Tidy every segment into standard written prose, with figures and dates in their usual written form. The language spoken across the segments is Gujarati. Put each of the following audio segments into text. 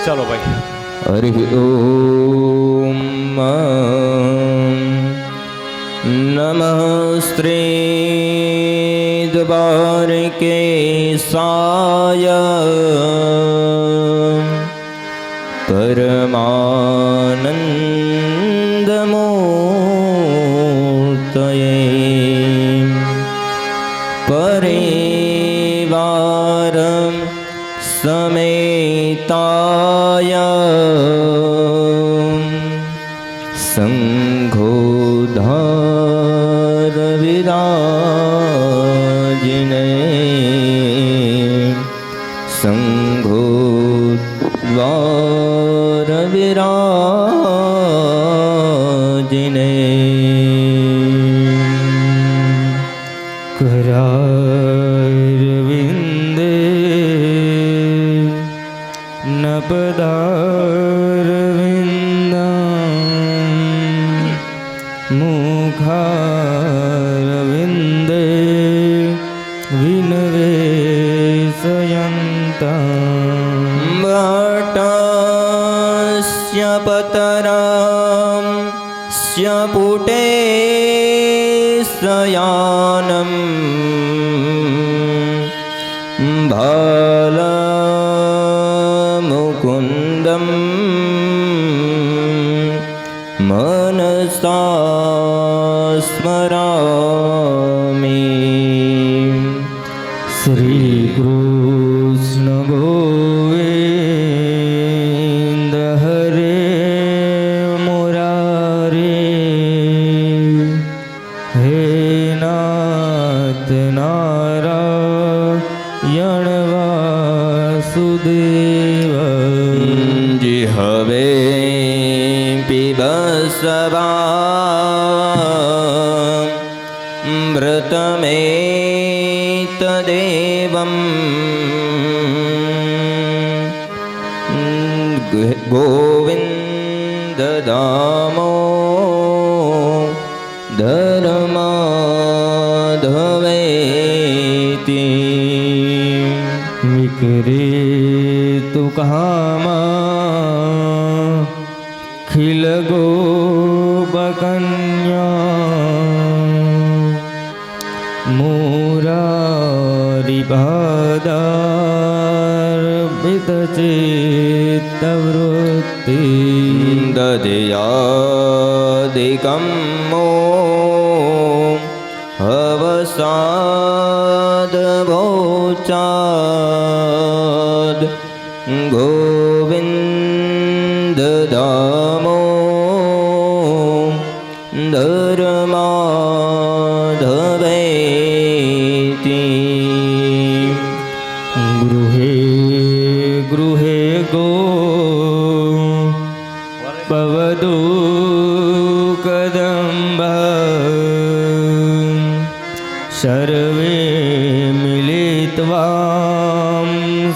ચાલો ભાઈ. હરિ ઓમ નમસ્તે દ્વારકેશાય પરમાનંદમૂર્તયે પરિવાર સમેતાય સંઘોદ્ધાર વિરાજિને સંઘોદ્ધાર વિરાજિને કરારવિંદે નપદારવિંદમ મુખારવિંદે વિનવેશયંતં વટસ્ય પતરં સ્યપુટે શયાનં બાલમુકુંદં મનસા સ્મરામિ. શ્રી કૃષ્ણ ગોવિંદ હરે મુરારે હે નાથ નારાયણ વાસુદેવ. જી હવે પીબસવા મૃતમેતદેવં ગોવિંદ દામો ધર્માધવેતિ. વિક્રેતુ કામા ખિલ ગોપકન્યા મુરારિપાદાર્પિતચિત્તવૃત્તિ. દધયાદિકં મો હવસાદભોચાદ ગોવિંદ દામો ધર્માધવેતિ. ગૃહે ગૃહે ગો પવદો કદંબ સર્વે મિલિત્વા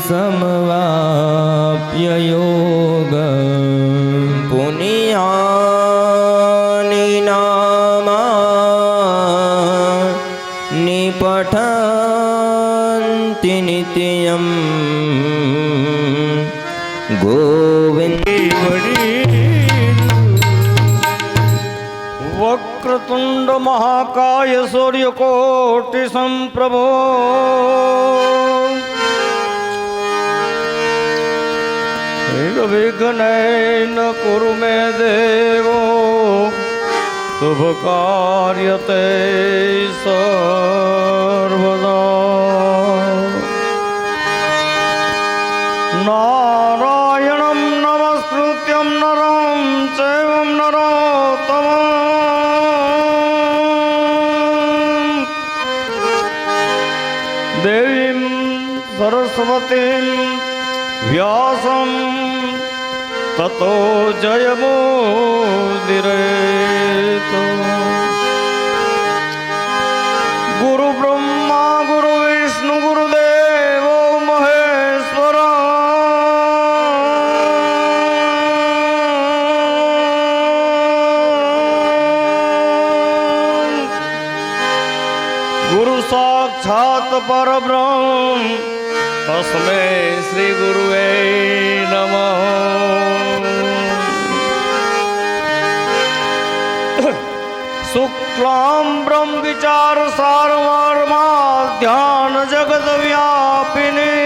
સમવાપ્ય યોગ. પુનિયાનિ નામાનિ પઠન્તિ નિત્યં ગોવિંદ. વક્રતુંડ મહાકાય સૂર્યકોટિ સંપ્રભો નિર્વિઘ્નેન કુરુ મે દેવો શુભ કાર્યતે સર્વદા. નારાયણં નમસ્કૃત્યં નરં ચૈવ નરોત્તમં દેવીં સરસ્વતીં વ્યાસં તતો જયમુદીરયેત. ગુરુ બ્રહ્મા ગુરુ વિષ્ણુ ગુરુદેવો મહેશ્વર. ગુરુ સાક્ષાત પરબ્રહ્મ તસ્मै શ્રી ગુરુવે નમઃ. ક્લામ બ્રહ્મ વિચાર સારવારમાં ધ્યાન જગત વ્યાપિની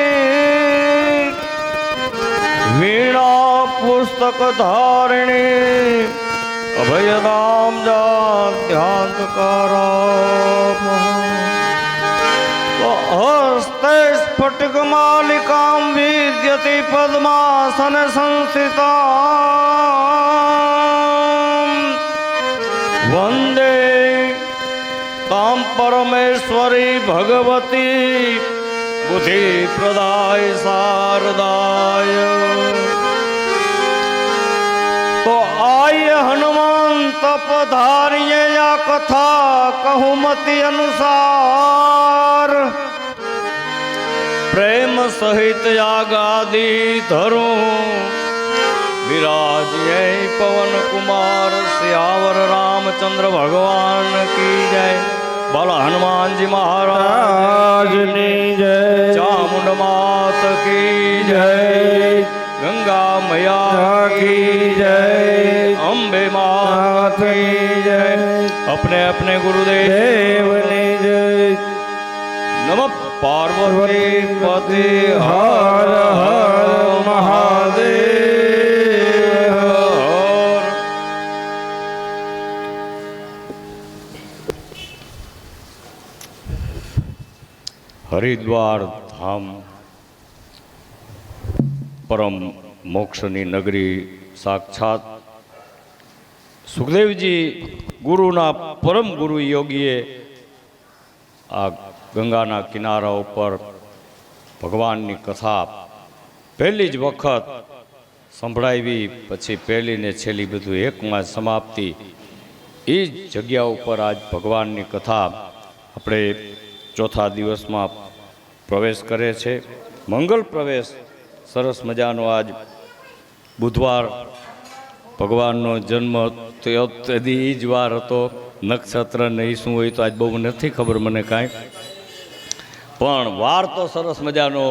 વીણા પુસ્તક ધારિણી અભયદામ હસ્તે સ્ફટિક માલિકામ વિદ્યતિ પદ્માસન સંસ્થિતા વંદે તામ પરમેશ્વરી ભગવતી બુદ્ધિ પ્રદાય શારદાય તો આય હનુમંત પધારીએ આ કથા કહુમતી અનુસાર પ્રેમ સહિત યાગાદી ધરું વિરાજે પવન કુમાર શ્યાવર રામચંદ્ર ભગવાન કી જય બોલો હનુમાનજી મહારાજની જય ચામુંડ માત કી જય ગંગા मैया की जय अम्बे मात की जय अपने अपने गुरुदेव ने जय नमः पार्वती पति हर हर महादेव हर। हरिद्वार धाम परम મોક્ષની નગરી સાક્ષાત સુખદેવજી ગુરુના પરમ ગુરુ યોગીએ આ ગંગાના કિનારા ઉપર ભગવાનની કથા પહેલી જ વખત સંભળાવી, પછી પહેલી ને છેલ્લી બધું એકમાં સમાપ્તિ એ જ જગ્યા ઉપર આજ ભગવાનની કથા આપણે ચોથા દિવસમાં પ્રવેશ કરે છે. મંગલ પ્રવેશ સરસ મજાનો આજ બુધવાર ભગવાનનો જન્મ થયો તેથી જ વાર હતો. નક્ષત્ર નહીં શું હોય તો આજ બહુ નથી ખબર મને કાંઈ, પણ વાર તો સરસ મજાનો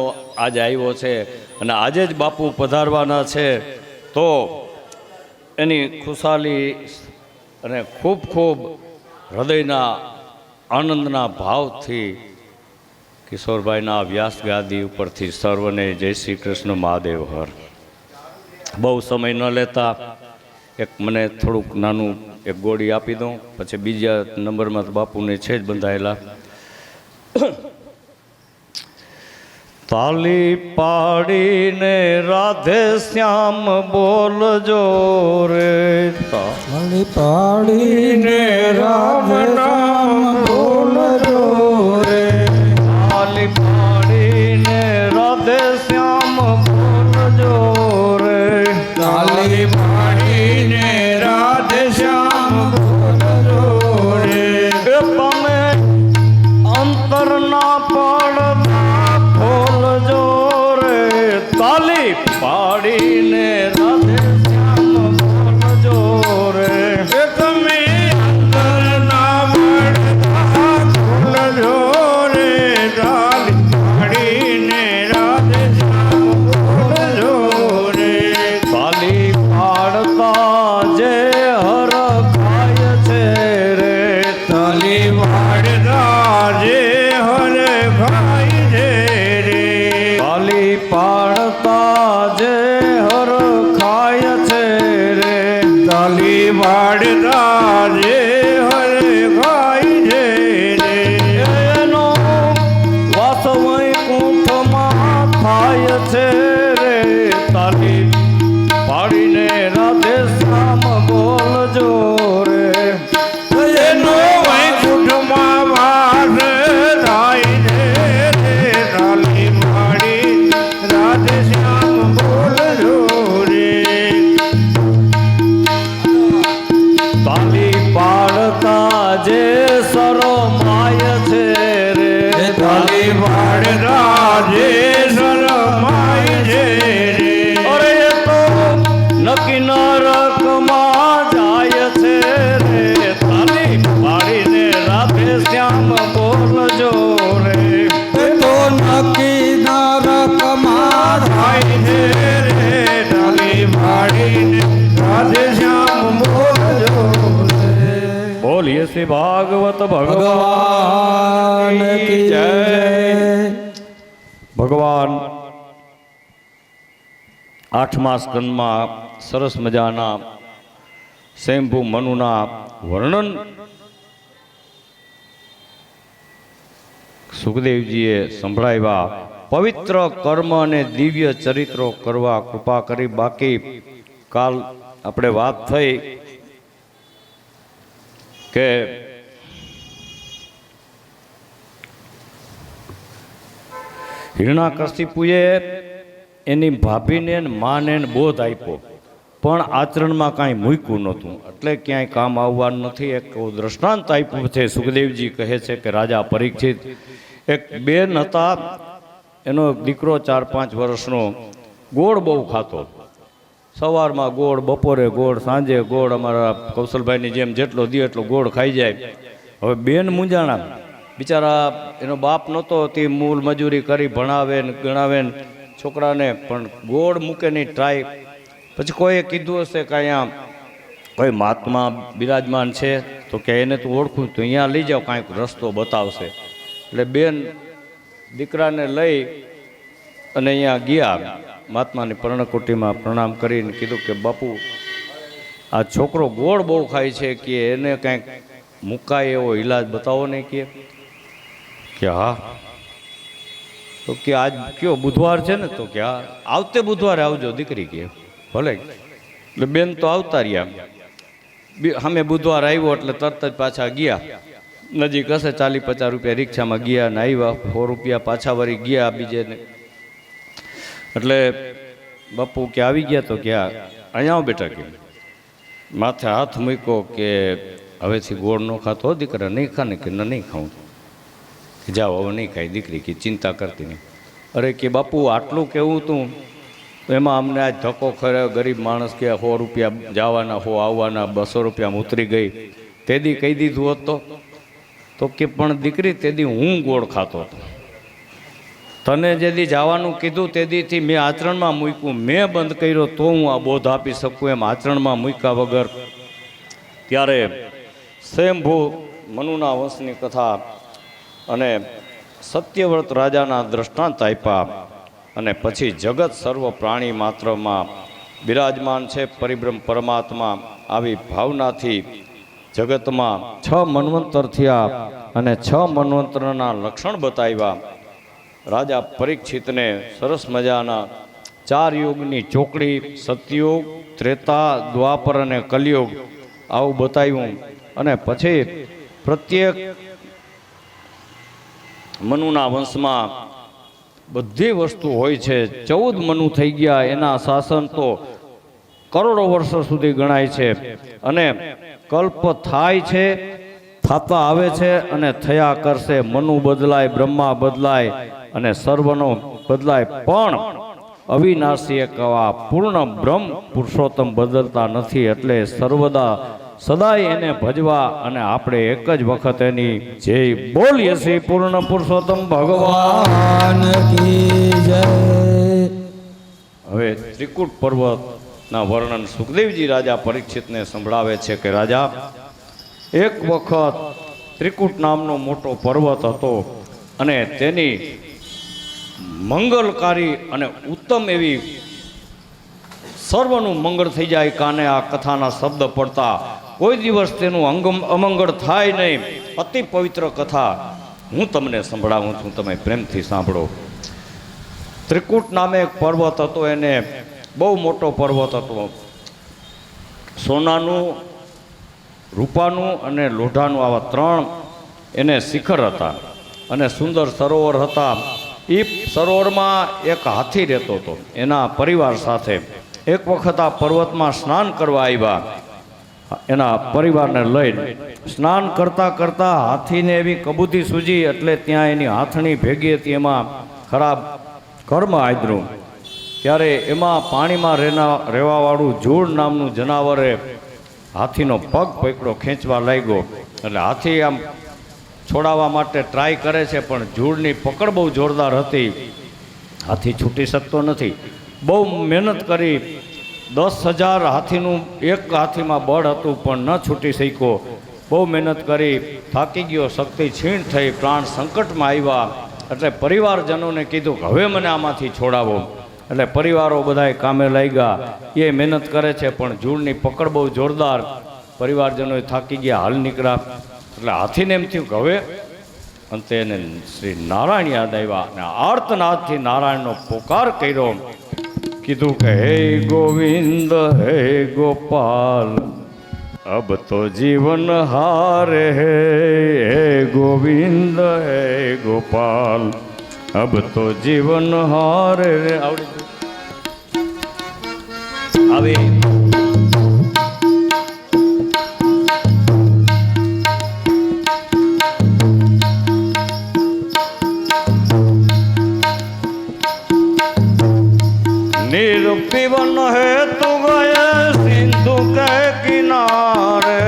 આજે આવ્યો છે અને આજે જ બાપુ પધારવાના છે. તો એની ખુશાલી અને ખૂબ ખૂબ હૃદયના આનંદના ભાવથી કિશોરભાઈના વ્યાસ ગાદી ઉપરથી સર્વને જય શ્રી કૃષ્ણ મહાદેવ હર. બહુ સમય ન લેતા એક મને થોડુંક નાનું એક ગોળી આપી દઉં, પછી બીજા નંબરમાં તો બાપુને છે જ બંધાયેલા. તાલી પાડીને રાધે શ્યામ બોલજો રે, તાલી પાડીને રાધે શ્યામ બોલજો રે, તાલી પાડીને રાધે શ્યામ બોલજો રે, તાલી પાડીને રાધે શ્યામ બોલજો રે. તમે અંતરના પડદા ખોલજો રે, તાલી પાડીને રાધે શ્યામ બોલજો રે, તમે અંતરના પડદા ખોલજો રે, તાલી પાડીને રાધે શ્યામ બોલજો રે. તાલી પાડતા જે હર ખાય છે રે, તાલી પાડતા જે હરે ભાઈ છે રે, તાલી પાડતા જે હર ખાય છે રે, તાલી પાડતા જે હરે ભાઈ છે રે. એનો વાસ વૈકુંઠમાં થાય છે રે, તાલી પાડીને રાધે શ્યામ બોલજો રે, એનો વૈકુંઠમાં વાસ થાય છે રે, તાલી પાડી રાધે શ્યામ બોલજો રે. તાલી પાડતા જે શરમાય છે રે, તાલી પાડતા જે શરમાય છે શ્રી ભાગવત ભગવાન કી જય. ભગવાન 8મા સ્કંદમાં સરસ મજાના સ્વયંભૂ મનુના વર્ણન સુખદેવજીએ સંભળાવ્યા. પવિત્ર કર્મ અને દિવ્ય ચરિત્રો કરવા કૃપા કરી. બાકી કાલ આપણે વાત થઈ કે હિરણ્યકશિપુએ એની ભાભીને માને બોધ આપ્યો, પણ આચરણમાં કાંઈ મૂક્યું નહોતું, એટલે ક્યાંય કામ આવવાનું નથી. એક દ્રષ્ટાંત આપ્યું છે. સુખદેવજી કહે છે કે રાજા પરીક્ષિત એક બેન હતા, એનો દીકરો 4-5 વર્ષનો, ગોળ બહુ ખાતો. સવારમાં ગોળ, બપોરે ગોળ, સાંજે ગોળ. અમારા કૌશલભાઈની જેમ જેટલો દે એટલો ગોળ ખાઈ જાય. હવે બેન મૂંઝાણા, બિચારા એનો બાપ નહોતો, તે મૂલ મજૂરી કરી ભણાવે ને ગણાવે ને છોકરાને, પણ ગોળ મૂકે નહીં ટ્રાય. પછી કોઈએ કીધું હશે કે અહીંયા કોઈ મહાત્મા બિરાજમાન છે, તો કે એને તું ઓળખું તો અહીંયા લઈ જાઓ, કાંઈક રસ્તો બતાવશે. એટલે બેન દીકરાને લઈ અને અહીંયા ગયા. મહાત્માની પર્ણકુટીમાં પ્રણામ કરીને કીધું કે બાપુ, આ છોકરો ગોળ બહુ ખાય છે, કે એને કાંઈક મુકાય એવો ઈલાજ બતાવો ને. કે હા. તો કે આજ કયો બુધવાર છે ને? તો કે હા, આવતે બુધવારે આવજો દીકરી. કે ભલે. એટલે બેન તો આવતા રહ્યા. અમે બુધવાર આવ્યો એટલે તરત જ પાછા ગયા. નજીક હશે 40-50 રૂપિયા રિક્ષામાં ગયા ને આવ્યા. 100 રૂપિયા પાછા વળી ગયા બીજે ને. એટલે બાપુ કે આવી ગયા? તો કે અહીંયા આવો બેટા. કે માથે હાથ મૂક્યો કે હવેથી ગોળ ન ખાતો દીકરા, નહીં ખા ને? કે નહીં ખાઉં. કે જાઓ હવે નહીં ખાય દીકરી. કે ચિંતા કરતી નહીં. અરે કે બાપુ આટલું કેવું તું, તો એમાં અમને આજ ધક્કો ખર્યો. ગરીબ માણસ કે 100 રૂપિયા જવાના, 100 આવવાના, 200 રૂપિયામાં ઉતરી ગઈ. તેદી કહી દીધું હોત તો કે પણ દીકરી તેદી હું ગોળ ખાતો હતો. તને જેદી જવાનું કીધું તેદીથી મેં આચરણમાં મૂક્યું, મેં બંધ કર્યો તો હું આ બોધ આપી શકું. એમ આચરણમાં મૂક્યા વગર. ત્યારે સ્વયંભૂ મનુના વંશની કથા અને સત્યવ્રત રાજાના દ્રષ્ટાંત આપ્યા. અને પછી જગત સર્વ પ્રાણી માત્રમાં બિરાજમાન છે પરિબ્રહ્મ પરમાત્મા. આવી ભાવનાથી જગતમાં 6 મન્વંતર થયા અને 6 મન્વંતરના લક્ષણ બતાવ્યા. રાજા પરીક્ષિતને સરસ મજાના 4 યુગની ચોકડી, સતયુગ, ત્રેતા, દ્વાપર અને કલયુગ આવું બતાવ્યું. અને પછી પ્રત્યેક મનુના વંશમાં બધી વસ્તુ હોય છે. 14 મનુ થઈ ગયા. એના શાસન તો કરોડો વર્ષો સુધી ગણાય છે. અને કલ્પ થાય છે, થતા આવે છે અને થયા કરશે. મનુ બદલાય, બ્રહ્મા બદલાય અને સર્વનો બદલાય, પણ અવિનાશી એક પૂર્ણ બ્રહ્મ પુરુષોત્તમ બદલતા નથી. એટલે સર્વદા સદાય એને ભજવા અને આપણે એક જ વખત એની જય બોલીએ છીએ. પૂર્ણ પુરુષોત્તમ ભગવાન કી જય. હવે ત્રિકૂટ પર્વતના વર્ણન સુખદેવજી રાજા પરીક્ષિતને સંભળાવે છે કે રાજા, એક વખત ત્રિકૂટ નામનો મોટો પર્વત હતો અને તેની મંગલકારી અને ઉત્તમ એવી સર્વનું મંગળ થઈ જાય. કાને આ કથાના શબ્દ પડતા કોઈ દિવસ તેનું અમંગળ થાય નહીં. અતિ પવિત્ર કથા હું તમને સંભળાવું છું, તમે પ્રેમથી સાંભળો. ત્રિકૂટ નામે એક પર્વત હતો. એને બહુ મોટો પર્વત હતો. સોનાનું, રૂપાનું અને લોઢાનું આવા 3 એને શિખર હતા. અને સુંદર સરોવર હતા. એ સરોવરમાં એક હાથી રહેતો હતો એના પરિવાર સાથે. એક વખત આ પર્વતમાં સ્નાન કરવા આવ્યા. એના પરિવારને લઈને સ્નાન કરતા કરતા હાથીને એવી કબૂતી સૂજી, એટલે ત્યાં એની હાથણી ભેગી હતી. એમાં ખરાબ કર્મ આદર્યું. ત્યારે એમાં પાણીમાં રહેવાવાળું જૂળ નામનું જનાવરે હાથીનો પગ પકડો, ખેંચવા લાગ્યો. એટલે હાથી આમ છોડાવવા માટે ટ્રાય કરે છે, પણ જૂળની પકડ બહુ જોરદાર હતી. હાથી છૂટી શકતો નથી. બહુ મહેનત કરી. 10,000 હાથીનું એક હાથીમાં બળ હતું, પણ ન છૂટી શક્યો. બહુ મહેનત કરી, થાકી ગયો, શક્તિ છીણ થઈ, પ્રાણ સંકટમાં આવ્યા. એટલે પરિવારજનોને કીધું કે હવે મને આમાંથી છોડાવો. એટલે પરિવારો બધાએ કામે લાગ્યા. એ મહેનત કરે છે પણ જૂળની પકડ બહુ જોરદાર. પરિવારજનોએ થાકી ગયા, હાલ નીકળ્યા. એટલે હાથીને એમ થયું કે હવે અંતે એને શ્રી નારાયણ યાદ આવ્યા અને આર્તનાદથી નારાયણનો પોકાર કર્યો. કીધું કે હે ગોવિંદ હે ગોપાલ અબ તો જીવન હારે હે ગોવિંદ હે ગોપાલ અબ તો જીવન હારે રે. આવી पीवन है तू गए सिंधु के किनारे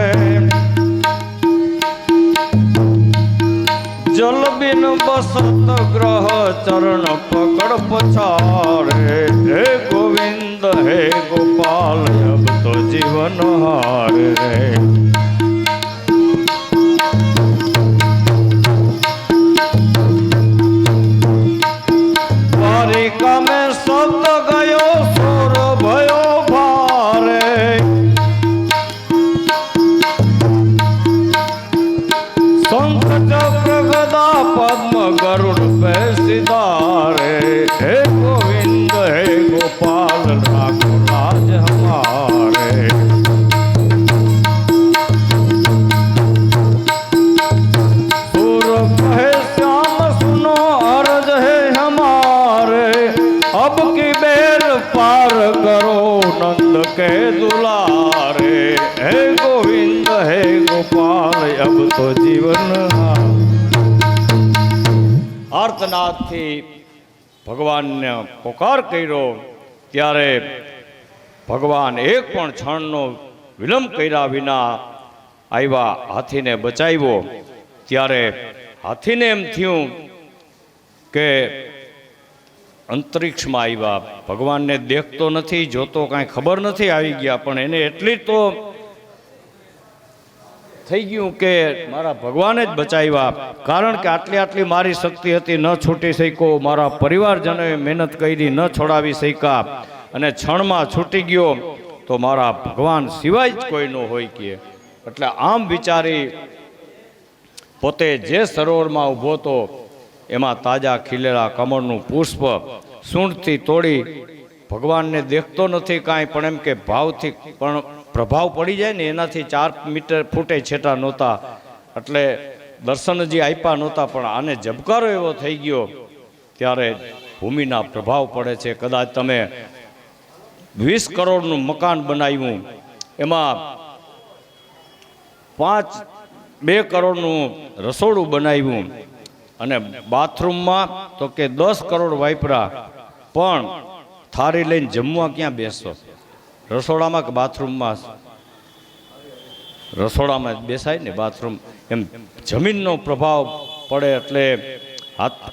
जल बिन बसत ग्रह चरण पकड़ पछारे हे गोविंद हे गोपाल अब तो जीवन हारे रे. द्वारिका में शब्द गयो सोर भयो भारे शंख चक्र गदा पद्म गरुड़ पे सिधारे हे गोविंद हे गोपाल राखो राज हमारे. सुर कहे श्याम सुनो अर्ज है हमारे अब की बेल पार करो नंद के दुलारे हे गोविंद हे गोपाल अब तो जीवन. આર્તનાદથી ભગવાનને પોકાર કર્યો ત્યારે ભગવાન એક પણ ક્ષણનો વિલંબ કર્યા વિના આવ્યા, હાથીને બચાવ્યો. ત્યારે હાથીને એમ થયું કે અંતરિક્ષમાં આવ્યા, ભગવાનને દેખતો નથી, જોતો કાંઈ ખબર નથી, આવી ગયા. પણ એને એટલી તો થઈ ગયું કે મારા ભગવાને જ બચાવ્યા, કારણ કે આટલી મારી શક્તિ હતી, ન છૂટી શક્યો. મારા પરિવારજનોએ મહેનત કરી, ન છોડાવી શક્યા અને ક્ષણમાં છૂટી ગયો તો મારા ભગવાન સિવાય જ કોઈ ન હોય કે. એટલે આમ વિચારી પોતે જે સરોવરમાં ઊભો હતો એમાં તાજા ખીલેલા કમળનું પુષ્પ સૂંઢથી તોડી, ભગવાનને દેખતો નથી કાંઈ, પણ એમ કે ભાવથી પણ પ્રભાવ પડી જાય ને એનાથી 4 ફૂટે છેટા નહોતા, એટલે દર્શન હજી આપ્યા નહોતા. પણ આને ઝબકારો એવો થઈ ગયો ત્યારે ભૂમિના પ્રભાવ પડે છે. કદાચ તમે 20 કરોડનું મકાન બનાવ્યું, એમાં 2 કરોડનું રસોડું બનાવ્યું અને બાથરૂમમાં તો કે 10 કરોડ વાપરા, પણ થાળી લઈને જમવા ક્યાં બેસો? રસોડામાં કે બાથરૂમમાં? રસોડામાં જ બેસાય ને, બાથરૂમ. એમ જમીનનો પ્રભાવ પડે એટલે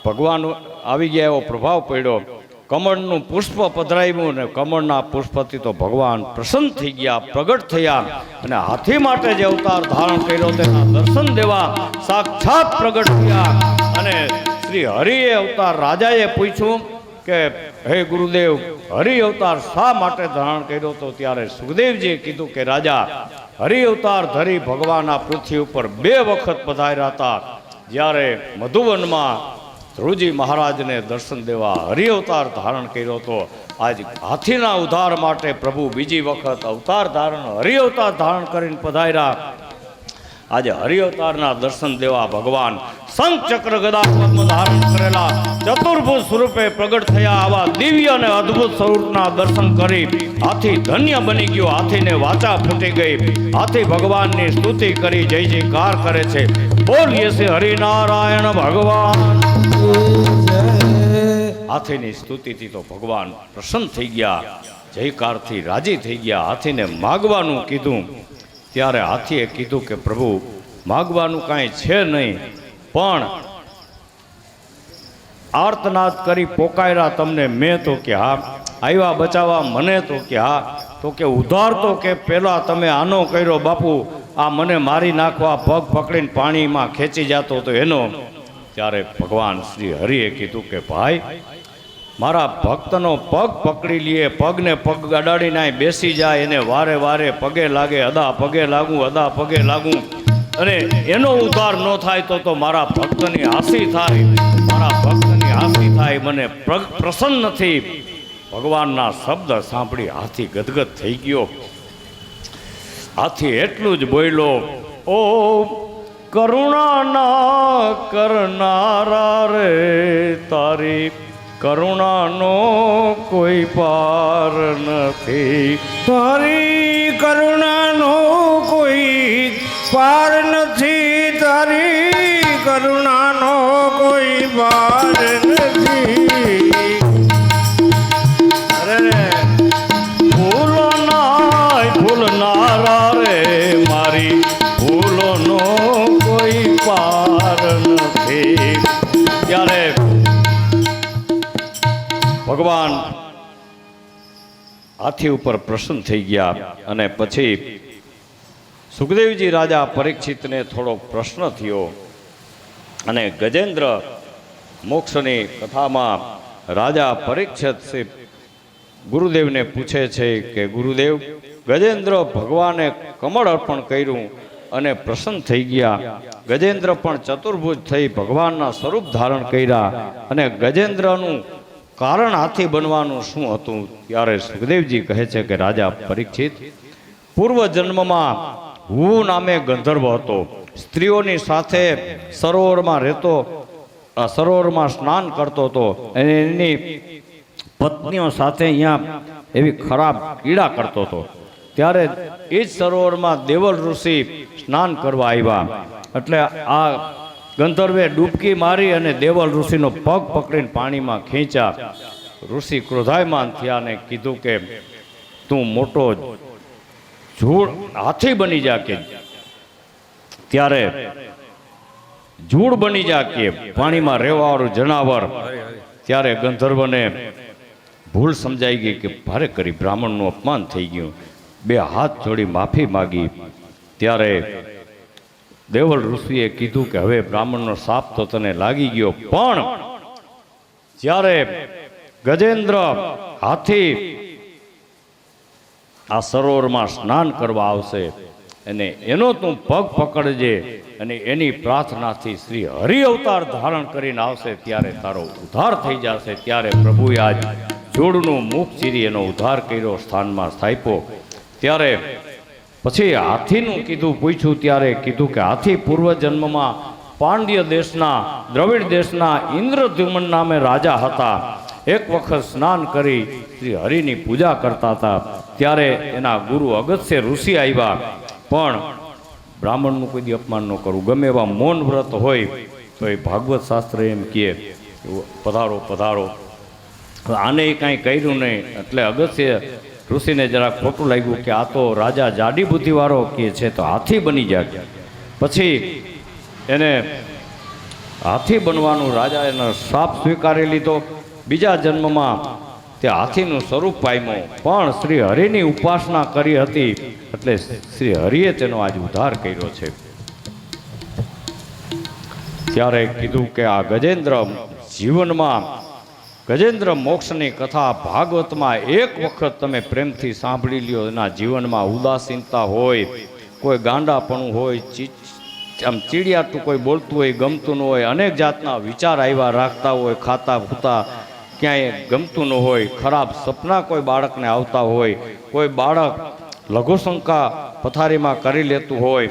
ભગવાન આવી ગયા એવો પ્રભાવ પડ્યો. કમળનું પુષ્પ પધરાવ્યું ને કમળના પુષ્પથી તો ભગવાન પ્રસન્ન થઈ ગયા, પ્રગટ થયા અને હાથી માટે જે અવતાર ધારણ કર્યો તેના દર્શન દેવા સાક્ષાત પ્રગટ થયા. અને શ્રી હરિએ અવતાર, રાજાએ પૂછ્યું કે હે ગુરુદેવ, હરિ અવતાર શા માટે ધારણ કર્યો હતો? ત્યારે સુખદેવજીએ કીધું કે રાજા, હરિ અવતાર ધરી ભગવાન આ પૃથ્વી ઉપર 2 વખત પધાર્યા હતા. જ્યારે મધુવનમાં ધ્રુવજી મહારાજને દર્શન દેવા હરિ અવતાર ધારણ કર્યો હતો. આજ હાથીના ઉદ્ધાર માટે પ્રભુ બીજી વખત અવતાર ધારણ, હરિ અવતાર ધારણ કરીને પધાર્યા. આજે હરિ અવતારના દર્શન દેવા ભગવાન શંખ ચક્ર ગદા પદ્મ ધારણ કરેલા ચતુર્ભુજ સ્વરૂપે પ્રગટ થયા. આવા દિવ્ય અને અદ્ભુત સ્વરૂપના દર્શન કરી હાથી ધન્ય બની ગયો. હાથીને વાચા ફૂટી ગઈ. હાથી ભગવાનની સ્તુતિ કરી જય જયકાર કરે છે. બોલીએ છે હરિનારાયણ ભગવાન. હાથીની સ્તુતિથી તો ભગવાન પ્રસન્ન થઈ ગયા, જયકારથી રાજી થઈ ગયા. હાથીને માગવાનું કીધું ત્યારે હાથીએ કીધું કે પ્રભુ, માગવાનું કાંઈ છે નહીં, પણ આર્તનાદ કરી પોકાર્યા તમને મેં તો કે હા, આવ્યા બચાવવા મને તો કે હા, તો કે ઉધાર તો કે પહેલાં તમે આનો કર્યો બાપુ, આ મને મારી નાખવા પગ પકડીને પાણીમાં ખેંચી જતો હતો એનો. ત્યારે ભગવાન શ્રી હરિએ કીધું કે ભાઈ, મારા ભક્તનો પગ પકડી લઈએ, પગને પગ અડાડીને અહીં બેસી જાય, એને વારે વારે પગે લાગે, અદા પગે લાગું, અદા પગે લાગું, અને એનો ઉદ્ધાર ન થાય તો મારા ભક્તની હાસી થાય, મારા ભક્તની હાસી થાય, મને પ્રસન્ન નથી. ભગવાનના શબ્દ સાંભળી હાથી ગદગદ થઈ ગયો. હાથી એટલું જ બોલ્યો, ઓ કરુણા ના કરનારા રે, તારી કરુણાનો કોઈ પાર નથી. તારી કરુણાનો કોઈ પાર નથી, તારી કરુણાનો કોઈ પાર નથી. ભૂલનારા રે, મારી ભૂલોનો કોઈ પાર નથી. ત્યારે ભગવાન હાથી ઉપર પ્રસન્ન થઈ ગયા. અને પછી સુખદેવજી રાજા પરીક્ષિતને થોડો પ્રશ્ન થયો. અને ગજેન્દ્ર મોક્ષની કથામાં રાજા પરીક્ષિત ગુરુદેવને પૂછે છે કે ગુરુદેવ, ગજેન્દ્ર ભગવાને કમળ અર્પણ કર્યું અને પ્રસન્ન થઈ ગયા. ગજેન્દ્ર પણ ચતુર્ભુજ થઈ ભગવાનના સ્વરૂપ ધારણ કર્યા, અને ગજેન્દ્રનું કારણ હાથી બનવાનું શું હતું? ત્યારે સુખદેવજી કહે છે કે રાજા પરીક્ષિત, પૂર્વ જન્મમાં હું નામે ગંધર્વ હતો. સ્ત્રીઓની સાથે સરોવરમાં રહેતો, સરોવરમાં સ્નાન કરતો હતો, અને એની પત્નીઓ સાથે અહીંયા એવી ખરાબ કીડા કરતો હતો. ત્યારે એ જ સરોવરમાં દેવલ ઋષિ સ્નાન કરવા આવ્યા. એટલે આ ગંધર્વે ડૂબકી મારી અને દેવલ ઋષિનો પગ પકડીને પાણીમાં ખેંચ્યા. ઋષિ ક્રોધાયમાન થયા અને કીધું કે તું મોટો ઝૂડ હાથી બની જા કે, ત્યારે ઝૂડ બની જા કે પાણીમાં રહેવાવાળું જનાવર. ત્યારે ગંધર્વને ભૂલ સમજાઈ ગઈ કે ભારે કરી બ્રાહ્મણનું અપમાન થઈ ગયું. બે હાથ જોડી માફી માગી. ત્યારે દેવલ ઋષિએ કીધું કે હવે બ્રાહ્મણનો શાપ તો તને લાગી ગયો, પણ જ્યારે ગજેન્દ્ર હાથી આ સરોવરમાં સ્નાન કરવા આવશે અને એનો તું પગ પકડજે, અને એની પ્રાર્થનાથી શ્રી હરિ અવતાર ધારણ કરીને આવશે, ત્યારે તારો ઉદ્ધાર થઈ જશે. ત્યારે પ્રભુએ આજ જોડનું મુખ ચીરી એનો ઉદ્ધાર કર્યો, સ્થાનમાં સ્થાપ્યો. ત્યારે પછી હાથીનું કીધું, પૂછ્યું. ત્યારે કીધું કે હાથી પૂર્વજન્મમાં પાંડ્ય દેશના, દ્રવિડ દેશના ઇન્દ્રદ્યુમન નામે રાજા હતા. એક વખત સ્નાન કરી શ્રી હરિની પૂજા કરતા હતા. ત્યારે એના ગુરુ અગસ્ત્ય ઋષિ આવ્યા. પણ બ્રાહ્મણનું કોઈ અપમાન ન કરવું, ગમે એવા મૌન વ્રત હોય તો એ ભાગવત શાસ્ત્ર એમ કહે પધારો પધારો. આને કાંઈ કર્યું નહીં, એટલે અગસ્ત્ય ઋષિને જરા ખોટું લાગ્યું કે આ તો રાજા જાડી બુદ્ધિવાળો કહે છે, તો હાથી બની જાય. પછી એને હાથી બનવાનું રાજા એનો શાપ સ્વીકારી લીધો. બીજા જન્મમાં તે હાથીનું સ્વરૂપ પામ્યો, પણ શ્રી હરિની ઉપાસના કરી હતી, એટલે શ્રી હરિએ તેનો આજ ઉદ્ધાર કર્યો છે. ત્યારે કીધું કે આ ગજેન્દ્ર જીવનમાં, ગજેન્દ્ર મોક્ષની કથા ભાગવતમાં એક વખત તમે પ્રેમથી સાંભળી લ્યો. એના જીવનમાં ઉદાસીનતા હોય, કોઈ ગાંડાપણું હોય, આમ ચીડિયાતું કોઈ બોલતું હોય, ગમતું ન હોય, અનેક જાતના વિચાર આવ્યા રાખતા હોય, ખાતા ભૂતા ક્યાંય ગમતું ન હોય, ખરાબ સપના કોઈ બાળકને આવતા હોય, કોઈ બાળક લઘુશંકા પથારીમાં કરી લેતું હોય,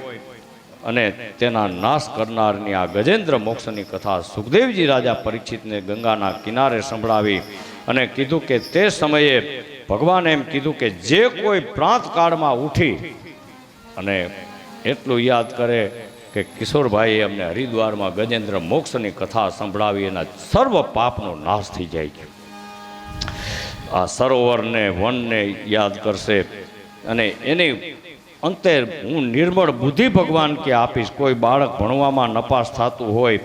અને તેના નાશ કરનારની આ ગજેન્દ્ર મોક્ષની કથા સુખદેવજી રાજા પરીક્ષિતને ગંગાના કિનારે સંભળાવી. અને કીધું કે તે સમયે ભગવાને એમ કીધું કે જે કોઈ પ્રાંત કાળમાં ઉઠી અને એટલું યાદ કરે કે કિશોરભાઈએ અમને હરિદ્વારમાં ગજેન્દ્ર મોક્ષની કથા સંભળાવી, એના સર્વ પાપનો નાશ થઈ જાય છે. આ સરોવરને, વનને યાદ કરશે, અને એની અંતે હું નિર્મળ બુદ્ધિ ભગવાન કે આપીશ. કોઈ બાળક ભણવામાં નપાસ થતું હોય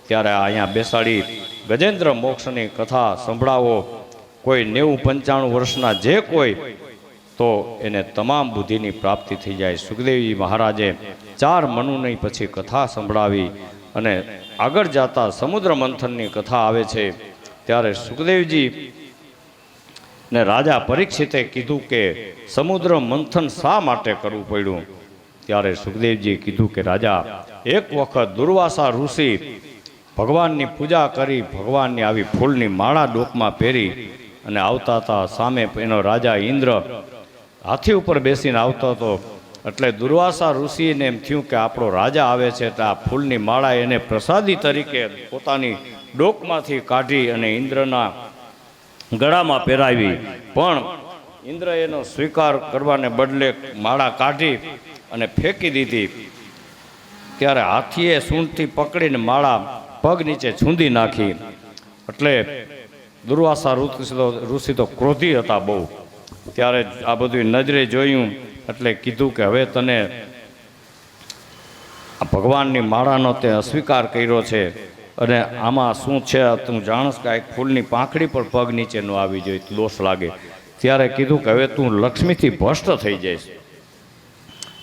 ત્યારે અહીંયા બેસાડી ગજેન્દ્ર મોક્ષની કથા સંભળાવો. કોઈ 90-95 વર્ષના જે કોઈ તો એને તમામ બુદ્ધિની પ્રાપ્તિ થઈ જાય. સુખદેવજી મહારાજે 4 મનુની પછી કથા સંભળાવી અને આગળ જતા સમુદ્ર મંથનની કથા આવે છે. ત્યારે સુખદેવજી ને રાજા પરીક્ષિતે કીધું કે સમુદ્ર મંથન શા માટે કરવું પડ્યું? ત્યારે સુખદેવજીએ કીધું કે રાજા, એક વખત દુર્વાસા ઋષિ ભગવાનની પૂજા કરી, ભગવાનની આવી ફૂલની માળા ડોકમાં પહેરી અને આવતા હતા. સામે એનો રાજા ઇન્દ્ર હાથી ઉપર બેસીને આવતો હતો. એટલે દુર્વાસા ઋષિને એમ થયું કે આપણો રાજા આવે છે, એટલે આ ફૂલની માળા એને પ્રસાદી તરીકે પોતાની ડોકમાંથી કાઢી અને ઇન્દ્રના ગળામાં પહેરાવી. પણ ઇન્દ્ર એનો સ્વીકાર કરવાને બદલે માળા કાઢી અને ફેંકી દીધી. ત્યારે હાથીએ સૂંઢથી પકડીને માળા પગ નીચે છૂંદી નાખી. એટલે દુર્વાસા ઋષિ તો ક્રોધી હતા બહુ. ત્યારે આ બધું નજરે જોયું એટલે કીધું કે હવે તને આ ભગવાનની માળાનો તે અસ્વીકાર કર્યો છે અને આમાં શું છે તું જાણસ કે એક ફૂલની પાંખડી પર પગ નીચે ન આવી જોઈએ, દોષ લાગે. ત્યારે કીધું કે હવે તું લક્ષ્મીથી ભ્રષ્ટ થઈ જઈશ.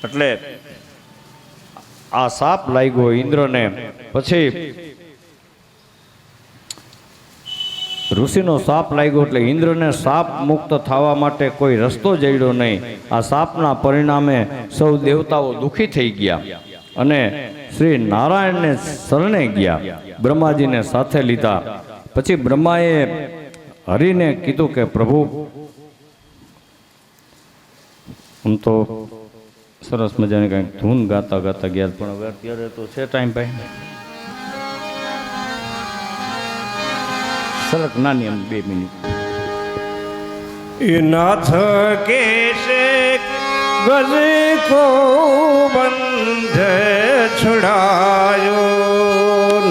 એટલે આ સાપ લાગ્યો ઇન્દ્રને. પછી ઋષિનો સાપ લાગ્યો એટલે ઇન્દ્રને સાપ મુક્ત થવા માટે કોઈ રસ્તો જડ્યો નહીં. આ સાપના પરિણામે સૌ દેવતાઓ દુઃખી થઈ ગયા અને શ્રી નારાયણને શરણે ગયા, બ્રહ્માજીને સાથે લીધા. પછી બ્રહ્માએ હરિને કીધું કે પ્રભુ, હું તો સરસ મજાની કંઈક ધૂન ગાતા ગાતા ગયા, પણ હવે અત્યારે તો છે ટાઈમ ભાઈ, સરક નાની એમ 2 મિનિટ. નાથ કેશે ગજ કો બંધ છુડાયો,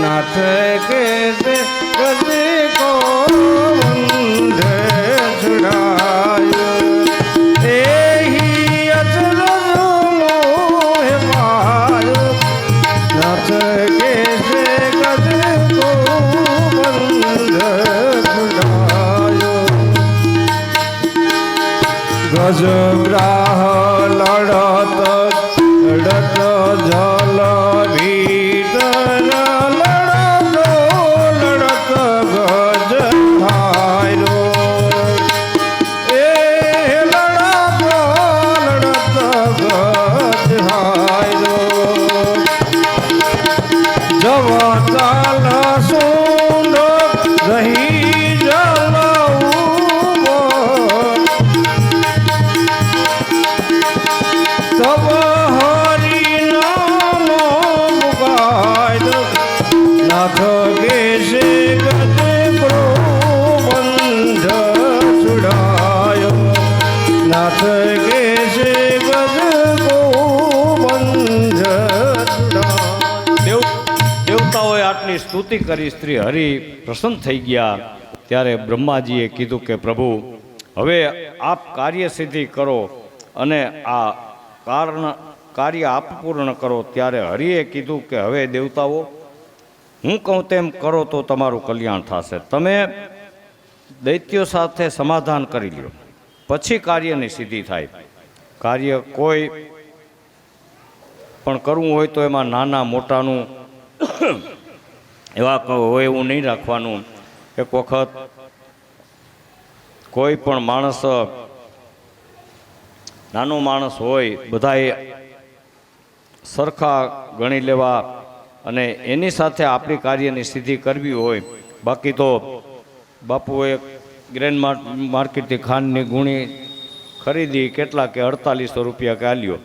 નાથ કેશે ગજ કો બંધ છુડાયો, એહી અચલ મોહ માયો, નાથ કેશે ગજ કો બંધ છુડાયો, ગજગ્રાહ લડત લડત જલ ભીતર લડતો લડત ગજ હારો, એ લડતો લડત ગજ હારો, જવ ચાલ સુંડો રહી જલ તબ હરિ નામ મુગાય, નાથ કેશે ગજ કો બંધ છુડાયો, નાથ કેશે ગજ કો બંધ છુડાયો. દેવતાઓએ આટલી સ્તુતિ કરી, શ્રી હરિ પ્રસન્ન થઈ ગયા. ત્યારે બ્રહ્માજીએ કીધું કે પ્રભુ, હવે આપ કાર્ય સિદ્ધિ કરો અને આ કાર્ય આપ પૂર્ણ કરો. ત્યારે હરિએ કીધું કે હવે દેવતાઓ, હું કહું તેમ કરો તો તમારું કલ્યાણ થશે. તમે દૈત્યો સાથે સમાધાન કરી લ્યો, પછી કાર્યની સિદ્ધિ થાય. કાર્ય કોઈ પણ કરવું હોય તો એમાં નાના મોટાનું એવા હોય એવું નહીં રાખવાનું. એક વખત કોઈ પણ માણસ, નાનો માણસ હોય, બધાએ સરખા ગણી લેવા અને એની સાથે આપણી કાર્યની સિદ્ધિ કરવી હોય. બાકી તો બાપુએ ગ્રેન્ડ માર્કેટથી ખાંડની ગુણી ખરીદી, કેટલા કે 4800 રૂપિયા કાલ્યો,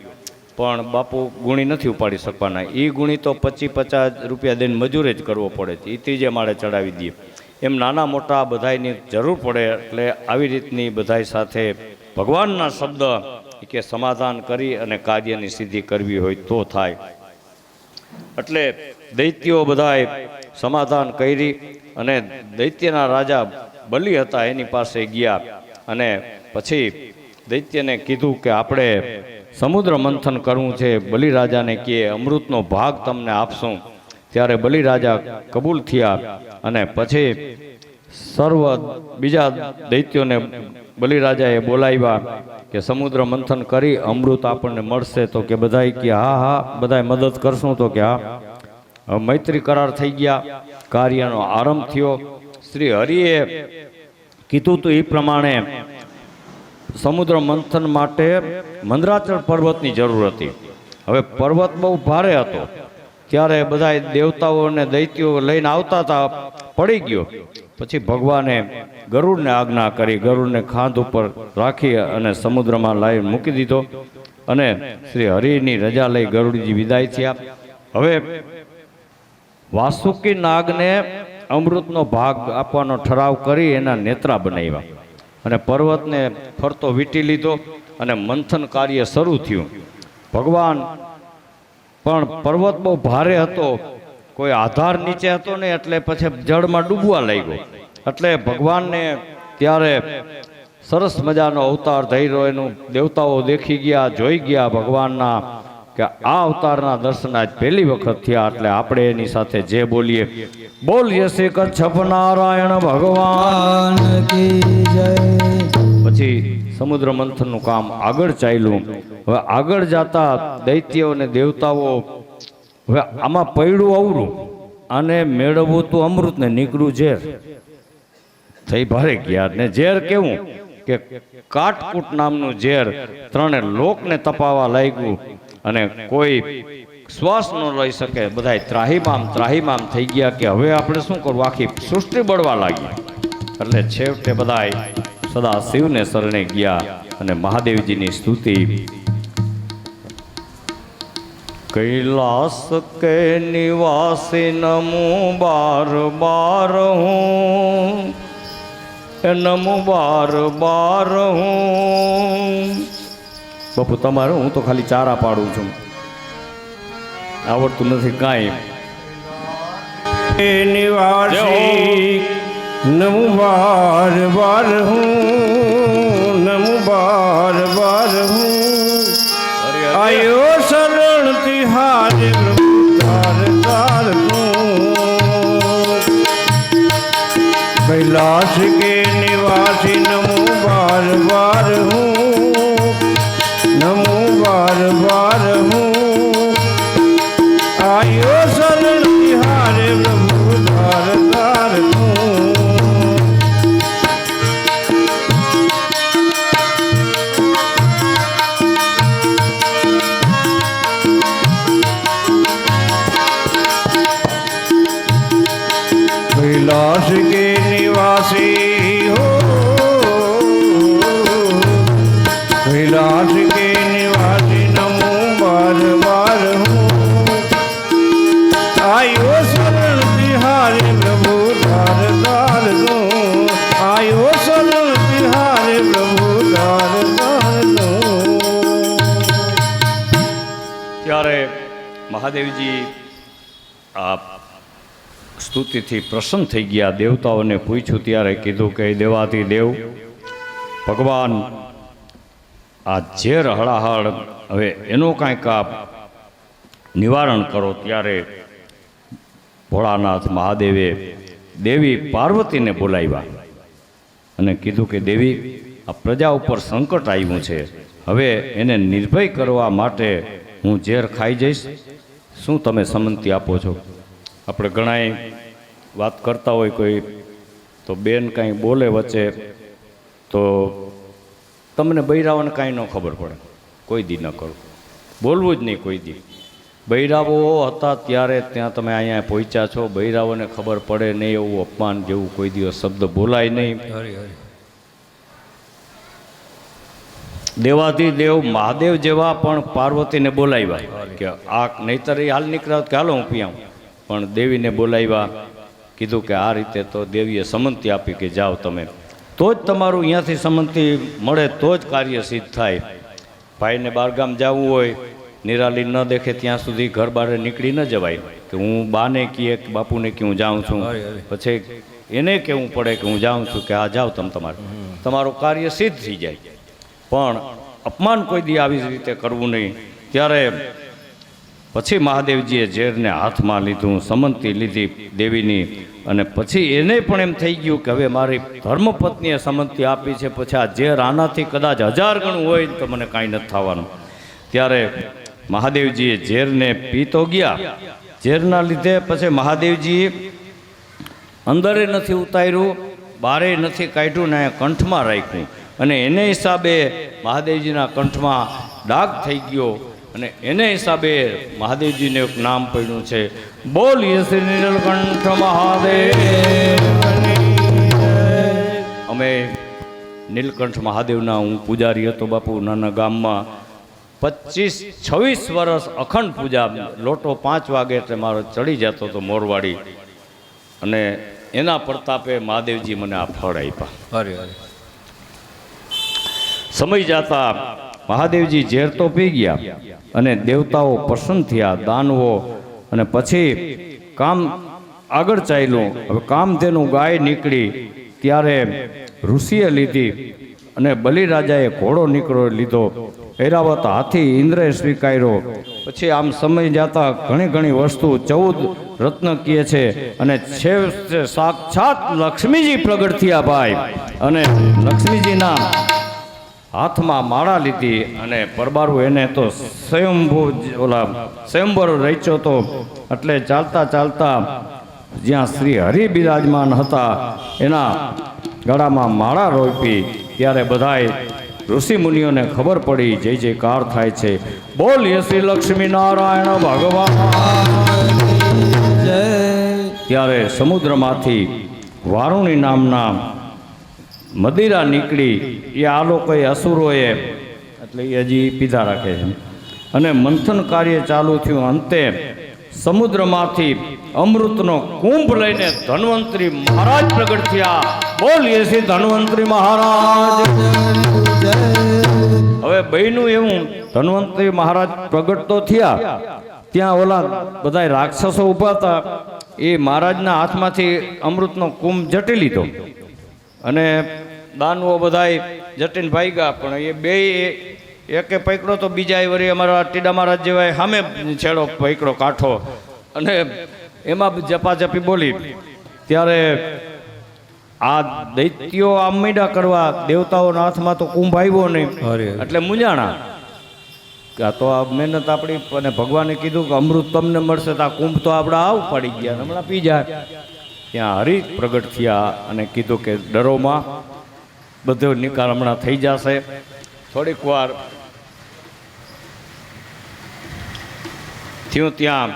પણ બાપુ ગુણી નથી ઉપાડી શકવાના. એ ગુણી તો 25-50 રૂપિયા દઈને મજૂરે જ કરવો પડે છે, એ ત્રીજે માળે ચડાવી દઈએ. એમ નાના મોટા બધાયની જરૂર પડે. એટલે આવી રીતની બધાય સાથે ભગવાનના શબ્દ કે સમાધાન કરી અને કાર્યની સિદ્ધિ કરવી હોય તો થાય. એટલે દૈત્યો બધાય સમાધાન કરી અને દૈત્યના રાજા બલિ હતા એની પાસે ગયા અને પછી દૈત્યને કીધું કે આપણે સમુદ્ર મંથન કરવું છે. બલિરાજાને કહે અમૃતનો ભાગ તમને આપશું. ત્યારે બલિરાજા કબૂલ થયા અને પછી સર્વ બીજા દૈત્યોને બલિરાજાએ બોલાવ્યા કે સમુદ્ર મંથન કરી અમૃત આપણને મળશે, તો કે બધાય કે હા હા બધાય મદદ કરશું, તો કે હા. હવે મૈત્રી કરાર થઈ ગયા, કાર્યનો આરંભ થયો. શ્રી હરિએ કીધું તો એ પ્રમાણે સમુદ્ર મંથન માટે મંદરાચળ પર્વતની જરૂર હતી. હવે પર્વત બહુ ભારે હતો, ત્યારે બધા દેવતાઓ અને દૈત્યો લઈને આવતા હતા, પડી ગયો. પછી ભગવાને ગરુડને આજ્ઞા કરી, ગરુડને ખાંધ ઉપર રાખી અને સમુદ્રમાં લાવી મૂકી દીધો. અને શ્રી હરિની રજા લઈ ગરુડજી વિદાય થયા. હવે વાસુકી નાગને અમૃતનો ભાગ આપવાનો ઠરાવ કરી એના નેત્રા બનાવ્યા અને પર્વતને ફરતો વીંટી લીધો અને મંથન કાર્ય શરૂ થયું. ભગવાન પણ પર્વત બહુ ભારે હતો, કોઈ આધાર નીચે હતો ને, એટલે પછી જળમાં ડૂબવા લાગ્યો. એટલે ભગવાનને ત્યારે સરસ મજાનો અવતાર થઈ રહ્યો એનું દેવતાઓ દેખી ગયા, જોઈ ગયા ભગવાનના કે આ અવતારના દર્શન આજ પહેલી વખત થયા. એટલે આપણે એની સાથે જે બોલીએ, બોલીએ શ્રી કચ્છપ નારાયણ ભગવાન કી જય. પછી સમુદ્ર મંથનનું કામ આગળ ચાલ્યું. હવે આગળ જતા દૈત્યો અને દેવતાઓ, હવે આમાં પડ્યું અવરું, અને મેળવવું તું અમૃત ને નીકળ્યું ઝેર. થઈ ભારે ગયા. ને ઝેર કેવું કે કાટકૂટ નામનું ઝેર ત્રણે લોકને તપાવવા લાગ્યું અને કોઈ શ્વાસ ન લઈ શકે. બધા ત્રાહીમામ થઈ ગયા કે હવે આપણે શું કરવું, આખી સૃષ્ટિ બળવા લાગી. એટલે છેવટે બધા સદા શિવને શરણે ગયા અને મહાદેવજીની સ્તુતિ. कैलाश के निवासी नमो बार बार हूँ, नमो बार बार हूँ. બાપુ તમારે હું તો ખાલી ચારા પાડું છું, આવડતું નથી કાંઈ. નિવાસી નમો બાર બાર હું, નમો બાર બાર હું. આયો શરણ તિહારે પ્રભુ તાર તાર कैलाश के निवासी नमो बार बार हूँ, नमो बार बार हूँ. आयो शरण तिहारे प्रभु तार तार हूँ. कैलाश के निवासी हो, कैलाश के निवासी नमो बार बार हूँ. आयो शरण तिहारे प्रभु तार तार हूँ. आयो शरण तिहारे प्रभु तार तार हूँ. ત્યારે મહાદેવજી આ સ્તુતિથી પ્રસન્ન થઈ ગયા. દેવતાઓને પૂછ્યું ત્યારે કીધું કે દેવાથી દેવ ભગવાન આ ઝેર હળાહળ, હવે એનું કાંઈક આપ નિવારણ કરો. ત્યારે ભોળાનાથ મહાદેવે દેવી પાર્વતીને બોલાવ્યા અને કીધું કે દેવી, આ પ્રજા ઉપર સંકટ આવ્યું છે, હવે એને નિર્ભય કરવા માટે હું ઝેર ખાઈ જઈશ, શું તમે સંમતિ આપો છો? આપણે ઘણાય વાત કરતા હોય કોઈ તો બેન કાંઈ બોલે વચ્ચે તો તમને બૈરાઓને કાંઈ ન ખબર પડે, કોઈ દી ન કરો, બોલવું જ નહીં કોઈ દી. બૈરાવો હતા ત્યારે ત્યાં તમે અહીંયા પહોંચ્યા છો, બૈરાઓને ખબર પડે નહીં એવું અપમાન જેવું કોઈ દિવસ શબ્દ બોલાય નહીં. દેવાથી દેવ મહાદેવ જેવા પણ પાર્વતીને બોલાવ્યા કે આ નહીતર એ હાલ નીકળ્યા કે હાલો હું પીઆવું, પણ દેવીને બોલાવ્યા. કીધું કે આ રીતે તો દેવીએ સંમતિ આપી કે જાઓ તમે, તો જ તમારું અહીંયાથી સંમતિ મળે, તો જ કાર્ય સિદ્ધ થાય. ભાઈને બહારગામ જવું હોય, નિરાલી ન દેખે ત્યાં સુધી ઘર બહાર નીકળી ન જવાય કે હું બાને કહીએ કે બાપુને કે હું જાઉં છું, પછી એને કહેવું પડે કે હું જાઉં છું, કે આ જાઓ તમે, તમારું કાર્ય સિદ્ધ થઈ જાય. પણ અપમાન કોઈ દી આવી રીતે કરવું નહીં. ત્યારે પછી મહાદેવજીએ ઝેરને હાથમાં લીધું, સમંતી લીધી દેવીની, અને પછી એને પણ એમ થઈ ગયું કે હવે મારી ધર્મપત્નીએ સમંતી આપી છે, પછી આ ઝેર આનાથી કદાચ 1000 ગણું હોય તો મને કાંઈ નથી થવાનું. ત્યારે મહાદેવજીએ ઝેરને પીતો ગયા. ઝેરના લીધે પછી મહાદેવજીએ અંદરે નથી ઉતાર્યું, બારે નથી કાઢ્યું, ને કંઠમાં રાખ્યું, અને એને હિસાબે મહાદેવજીના કંઠમાં ડાઘ થઈ ગયો, અને એને હિસાબે મહાદેવજીને એક નામ પડ્યું છે, બોલીએ શ્રી નીલકંઠ મહાદેવ. અમે નીલકંઠ મહાદેવના, હું પૂજારી હતો બાપુ નાના ગામમાં. 25-26 વર્ષ અખંડ પૂજા. લોટો 5 વાગે એટલે મારો ચડી જતો હતો મોરવાડી, અને એના પ્રતાપે મહાદેવજી મને આ ફળ આપ્યા. સમય જતા મહાદેવજી ઝેર તો પી ગયા, અને દેવતાઓ પ્રસન્ન થયા, દાનવો, અને પછી કામ આગળ ચાલ્યું. હવે કામ તેનું ગાય નીકળી ત્યારે ઋષિએ લીધી, અને બલિરાજાએ ઘોડો લીધો, ઐરાવત હાથી ઇન્દ્રએ સ્વીકાર્યો. પછી આમ સમય જતા ઘણી વસ્તુ 14 રત્ન કહે છે, અને છેવટે સાક્ષાત લક્ષ્મીજી પ્રગટ થયા ભાઈ. અને લક્ષ્મીજીના હાથમાં માળા લીધી, અને પરબારું એને તો સ્વયંવર રચ્યો તો. એટલે ચાલતા ચાલતા જ્યાં શ્રી હરિ બિરાજમાન હતા એના ગળામાં માળા રોપી. ત્યારે બધાય ઋષિ મુનિઓને ખબર પડી, જય જયકાર થાય છે. બોલીએ શ્રી લક્ષ્મી નારાયણ ભગવાન. ત્યારે સમુદ્રમાંથી વારુણી નામના મદિરા નીકળી. એ આ લોકોએ અસુરોએ, એટલે એ હજી પીધા રાખે છે, અને મંથન કાર્ય ચાલુ થયું. અંતે સમુદ્રમાંથી અમૃતનો કુંભ લઈને ધન્વંતરી મહારાજ પ્રગટ થયા. બોલીએ શ્રી ધન્વંતરી મહારાજ. હવે બહેનું એવું, ધન્વંતરી મહારાજ પ્રગટ તો થયા, ત્યાં ઓલા બધા રાક્ષસો ઊભા હતા, એ મહારાજના હાથમાંથી અમૃતનો કુંભ જટી લીધો, અને દાનવો બધાય જટીને ભાગ્યા. પણ એ બે એકે પકડો તો બીજા વળી અમારા ટીડા મહારાજ જેવા સામે છેડો પકડો કાંઠો, અને એમાં જપાજપી બોલી. ત્યારે આ દૈત્યો આમ મીડા કરવા, દેવતાઓના હાથમાં તો કુંભ આવ્યો નહીં, એટલે મૂંઝાણા કે આ તો આ મહેનત આપણી. અને ભગવાને કીધું કે અમૃત તમને મળશે, તો આ કુંભ તો આપણે આવ પડી ગયા, હમણાં પી જાય. ત્યાં હરિ પ્રગટ થયા અને કીધું કે ડરોમાં, બધો નિકાલ હમણાં થઈ જશે. થોડીક વાર થયું, ત્યાં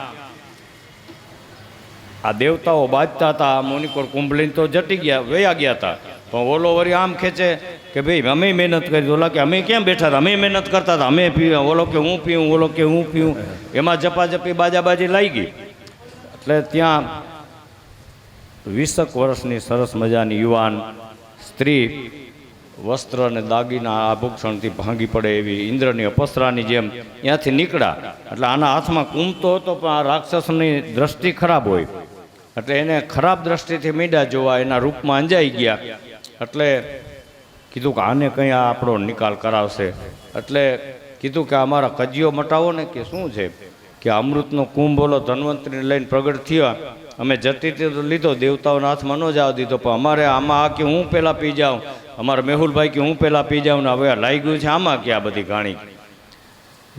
આ દેવતાઓ બાજતા હતા. મોનિકોર કુંભ લઈને તો જટી ગયા, વયા ગયા હતા. પણ ઓલો વળી આમ ખેંચે કે ભાઈ અમે મહેનત કરી. ઓલા કે અમે કેમ બેઠા હતા, અમે મહેનત કરતા હતા, અમે પીવા. ઓલો કે હું પીવું, ઓલો કે હું પીવું. એમાં જપાજપી બાજાબાજી લાગી ગઈ. એટલે ત્યાં 20 વર્ષની સરસ મજાની યુવાન સ્ત્રી વસ્ત્ર અને દાગીના આભૂષણથી ભાંગી પડે એવી ઇન્દ્રની અપસરાની જેમ ત્યાંથી નીકળ્યા. એટલે આના હાથમાં કુંભતો હતો, પણ આ રાક્ષસની દ્રષ્ટિ ખરાબ હોય, એટલે એને ખરાબ દ્રષ્ટિથી મીડા જોવા, એના રૂપમાં અંજાઈ ગયા. એટલે કીધું કે આને કંઈ આપણો નિકાલ કરાવશે. એટલે કીધું કે અમારા કજીઓ મટાવો ને. કે શું છે? કે અમૃતનો કુંભ બોલો ધન્વંતરીને લઈને પ્રગટ થયા, અમે જતી તો લીધો, દેવતાઓના હાથમાં ન જવા દીધો, પણ અમારે આમાં આ કે હું પહેલાં પી જાઉં, અમારા મેહુલભાઈ કે હું પહેલાં પી જાઉં, ને હવે લાગી ગયું છે આમાં કે આ બધી ઘાણી.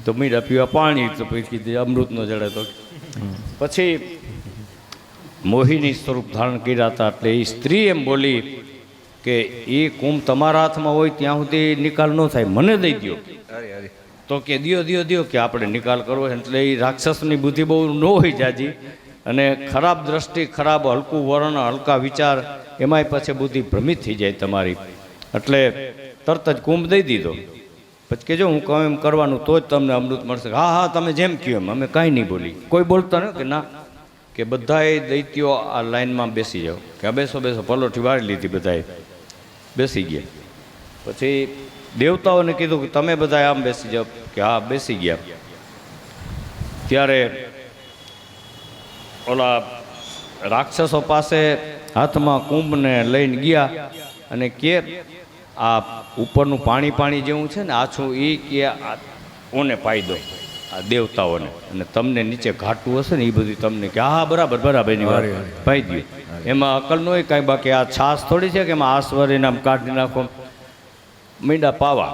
તો મીડા પીવા પાણી, તો પછી કીધું અમૃતનો જડે. તો પછી મોહિની સ્વરૂપ ધારણ કર્યા હતા. એટલે એ સ્ત્રી એમ બોલી કે એ કુંભ તમારા હાથમાં હોય ત્યાં સુધી નિકાલ ન થાય, મને દઈ દો. તો કે દિયો કે આપણે નિકાલ કરવો. એટલે એ રાક્ષસની બુદ્ધિ બહુ ન હોય જાજી, અને ખરાબ દ્રષ્ટિ, ખરાબ હલકું વર્ણ, હલકા વિચાર, એમાંય પછી બુદ્ધિ ભ્રમિત થઈ જાય તમારી. એટલે તરત જ કુંભ દઈ દીધો. પછી કહેજો હું કહું એમ કરવાનું તો જ તમને અમૃત મળશે. હા હા તમે જેમ કહ્યું એમ. અમે કાંઈ નહીં બોલી, કોઈ બોલતા નહીં. કે ના, કે બધાએ દૈત્યો આ લાઈનમાં બેસી જાઓ. કે બેસો પલોઠી વાળી લીધી, બધાએ બેસી ગયા. પછી દેવતાઓને કીધું કે તમે બધા આમ બેસી જાઓ. કે હા બેસી ગયા. ત્યારે ઓલા રાક્ષસો પાસે હાથમાં કુંભને લઈને ગયા, અને કે આ ઉપરનું પાણી જેવું છે ને આછું, એ કે ઓને પાઈ દો. આ દેવતાઓને, અને તમને નીચે ઘાટું હશે ને એ બધું તમને કે હા બરાબર બરાબર એની વાત ભાઈ દઉં. એમાં અકલ ન હોય કાંઈ, બાકી આ છાસ થોડી છે કે એમાં આસવરીને આમ કાઢી નાખો, મીંડા પાવા.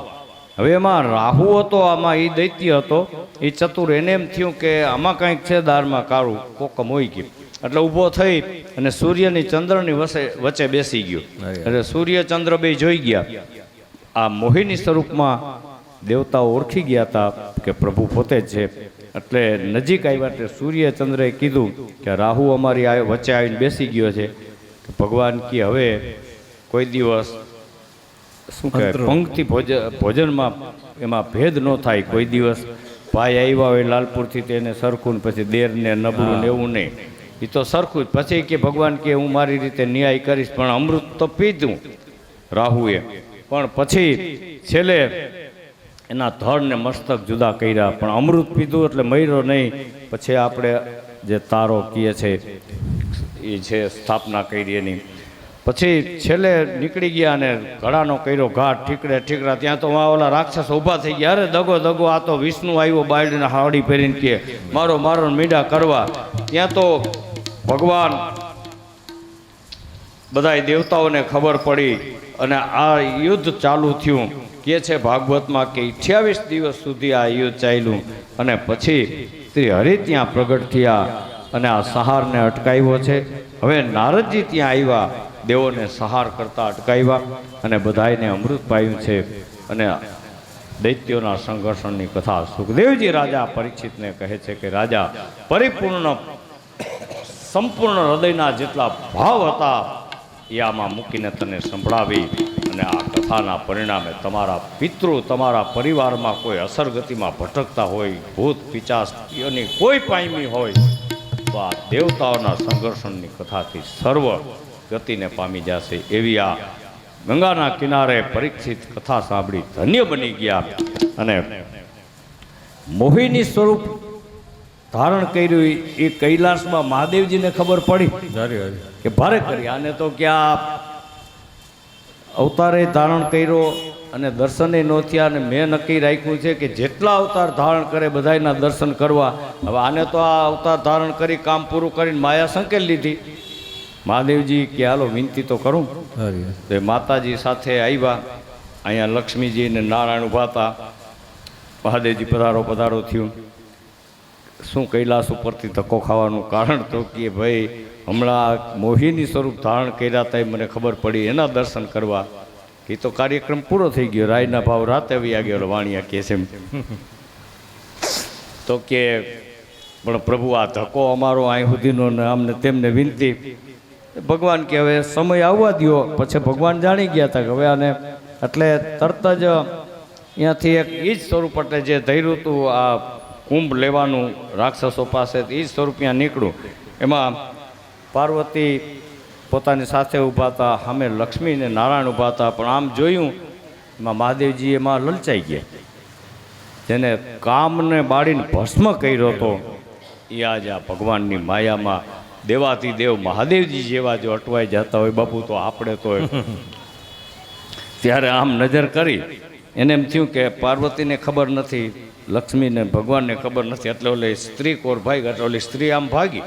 હવે એમાં રાહુ હતો, આમાં એ દૈત્ય હતો, એ ચતુર. એને એમ થયું કે આમાં કાંઈક છે દારમાં કાળું, કોકમ હોય ગયું. એટલે ઊભો થઈ અને સૂર્યની ચંદ્રની વચ્ચે બેસી ગયો. એટલે સૂર્ય ચંદ્ર બે જોઈ ગયા. આ મોહિની સ્વરૂપમાં દેવતાઓ ઓળખી ગયા હતા કે પ્રભુ પોતે જ છે. એટલે નજીક આવ્યા એટલે સૂર્ય ચંદ્રએ કીધું કે રાહુ અમારી વચ્ચે આવીને બેસી ગયો છે. ભગવાન કે હવે કોઈ દિવસ શું કહેવાય પંક્તિ ભોજનમાં એમાં ભેદ ન થાય. કોઈ દિવસ ભાઈ આવ્યા હોય લાલપુરથી તેને સરખું, પછી દેરને નબળું ને એવું નહીં, એ તો સરખું જ. પછી કે ભગવાન કે હું મારી રીતે ન્યાય કરીશ, પણ અમૃત તો પીધું રાહુએ. પણ પછી છેલ્લે એના ધડ ને મસ્તક જુદા કર્યા, પણ અમૃત પીધું એટલે મર્યો નહીં. પછી આપણે જે તારો કહે છે એ છે સ્થાપના કરી એની. પછી છેલ્લે નીકળી ગયા અને ઘડાનો કર્યો ઘાટ, ઠીકડે ઠીકડા. ત્યાં તો ઓલા રાક્ષસ ઊભા થઈ ગયા, અરે દગો દગો, આ તો વિષ્ણુ આવ્યો બાયડીને હાવડી પહેરીને કે મારો મારો મીંડા કરવા. ત્યાં તો ભગવાન બધા દેવતાઓને ખબર પડી અને આ યુદ્ધ ચાલુ થયું. કે છે ભાગવતમાં કે 28 દિવસ સુધી આ યુદ્ધ ચાલ્યું, અને પછી શ્રી હરિ ત્યાં પ્રગટ થયા અને આ સહારને અટકાવ્યો છે. હવે નારદજી ત્યાં આવ્યા, દેવોને સહાર કરતા અટકાવ્યા અને બધાને અમૃત પાયું છે. અને દૈત્યોના સંઘર્ષણની કથા સુખદેવજી રાજા પરીક્ષિતને કહે છે કે રાજા, પરિપૂર્ણ સંપૂર્ણ હૃદયના જેટલા ભાવ હતા એ આમાં મૂકીને તને સંભળાવી. અને આ કથાના પરિણામે તમારા પિતૃ, તમારા પરિવારમાં કોઈ અસરગતિમાં ભટકતા હોય, ભૂત પિચાસ એની કોઈ પાયમી હોય, તો આ દેવતાઓના સંઘર્ષણની કથાથી સર્વ ગતિને પામી જશે. એવી આ ગંગાના કિનારે પરીક્ષિત કથા સાંભળી ધન્ય બની ગયા. અને મોહિની સ્વરૂપ ધારણ કર્યું એ કૈલાસમાં મહાદેવજીને ખબર પડી કે ભારે કરી આને તો ક્યાં અવતારે ધારણ કર્યો અને દર્શને ન થયા. અને મેં નક્કી રાખ્યું છે કે જેટલા અવતાર ધારણ કરે બધાના દર્શન કરવા. હવે આને તો આ અવતાર ધારણ કરી કામ પૂરું કરીને માયા સંકેલ લીધી. મહાદેવજી કે હાલો વિનંતી તો કરું. તો માતાજી સાથે આવ્યા. અહીંયા લક્ષ્મીજી ને નારાયણ ઊભા હતા. મહાદેવજી પધારો પધારો થયું. શું કૈલાસ ઉપરથી ધક્કો ખાવાનું કારણ? તો કે ભાઈ હમણાં મોહિની સ્વરૂપ ધારણ કર્યા હતા મને ખબર પડી, એના દર્શન કરવા. એ તો કાર્યક્રમ પૂરો થઈ ગયો. રાયના ભાવ રાતે આવી ગયો. વાણિયા કે છે તો કે પણ પ્રભુ આ ધક્કો અમારો અહીં સુધીનો ને અમને તેમને વિનંતી. ભગવાન કે હવે સમય આવવા દો. પછી ભગવાન જાણી ગયા હતા કે હવે આને, એટલે તરત જ અહીંયાથી એક એ જ સ્વરૂપ એટલે જે ધૈર્યું હતું આ કુંભ લેવાનું રાક્ષસો પાસે, એ જ સ્વરૂપ ત્યાં નીકળ્યું. એમાં પાર્વતી પોતાની સાથે ઊભા હતા, સામે લક્ષ્મી ને નારાયણ ઊભા હતા. પણ આમ જોયું એમાં મહાદેવજી એમાં લલચાઈ ગયા. જેને કામને બાળીને ભસ્મ કર્યો હતો એ આજ આ ભગવાનની માયામાં દેવાધિદેવ મહાદેવજી જેવા જો અટવાઈ જતા હોય બાપુ, તો આપણે તો ત્યારે આમ નજર કરી એને એમ થયું કે પાર્વતીને ખબર નથી, લક્ષ્મીને ભગવાનને ખબર નથી. એટલે ઓલી સ્ત્રી કોર ભાગી, એટલે ઓલી સ્ત્રી આમ ભાગી.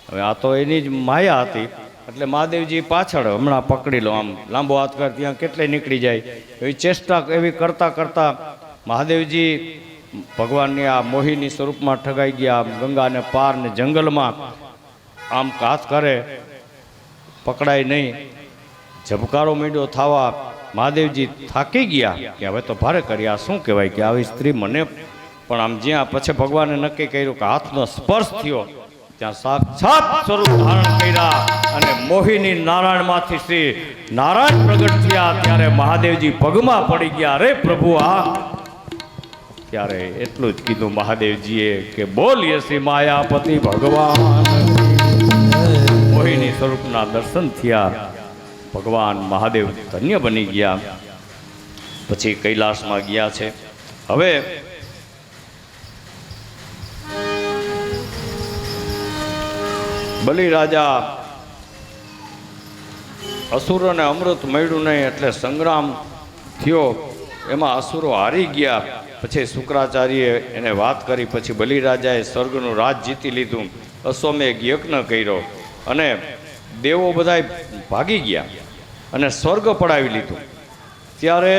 હવે આ તો એની જ માયા હતી. એટલે મહાદેવજી પાછળ હમણાં પકડી લો, આમ લાંબો હાથ કર, ત્યાં કેટલે નીકળી જાય એવી ચેષ્ટા એવી કરતાં કરતાં મહાદેવજી ભગવાનની આ મોહિની સ્વરૂપમાં ઠગાઈ ગયા. ગંગાને પાર ને જંગલમાં આમ હાથ કરે, પકડાય નહીં. ઝબકારો મીંડો થવા મહાદેવજી થાકી ગયા કે હવે તો ભારે કરી, આ શું કહેવાય કે આવી સ્ત્રી મને પણ આમ જ્યાં પછી ભગવાને નક્કી કર્યું કે હાથનો સ્પર્શ થયો ત્યાં સાક્ષાત સ્વરૂપ ધારણ કર્યા અને મોહિની નારાયણમાંથી શ્રી નારાયણ પ્રગટ થયા. ત્યારે મહાદેવજી પગમાં પડી ગયા, અરે પ્રભુ આ. ત્યારે એટલું જ કીધું મહાદેવજીએ કે બોલીએ શ્રી માયાપતિ ભગવાન. મોહિની સ્વરૂપના દર્શન થયા. ભગવાન મહાદેવ ધન્ય બની ગયા. પછી કૈલાસમાં ગયા છે. હવે બલિ રાજા અસુરોને અમૃત મળ્યું નહીં એટલે સંગ્રામ થયો. એમાં અસુરો હારી ગયા. પછી શુક્રાચાર્યે એને વાત કરી. પછી બલિરાજાએ સ્વર્ગનું રાજ જીતી લીધું, અશ્વમેઘ યજ્ઞ કર્યો અને દેવો બધાય ભાગી ગયા અને સ્વર્ગ પડાવી લીધું. ત્યારે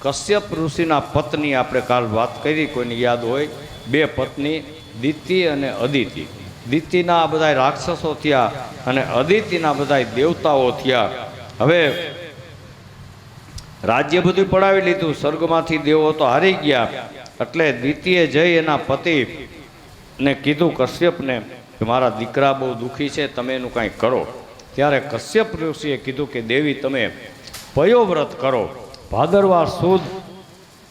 કશ્યપ ઋષિના પત્ની, આપણે કાલ વાત કરી, કોઈને યાદ હોય, 2 પત્ની દિતિ અને અદિતિ. દિતિના બધા રાક્ષસો થયા અને અદિતિના બધા દેવતાઓ થયા. હવે રાજ્ય બધું પડાવી લીધું, સ્વર્ગમાંથી દેવો તો હારી ગયા. એટલે દિતિએ જઈ એના પતિને કીધું, કશ્યપને, કે મારા દીકરા બહુ દુઃખી છે, તમે એનું કાંઈ કરો. ત્યારે કશ્યપ ઋષિએ કીધું કે દેવી, તમે પયોવ્રત કરો. ભાદરવા સુદ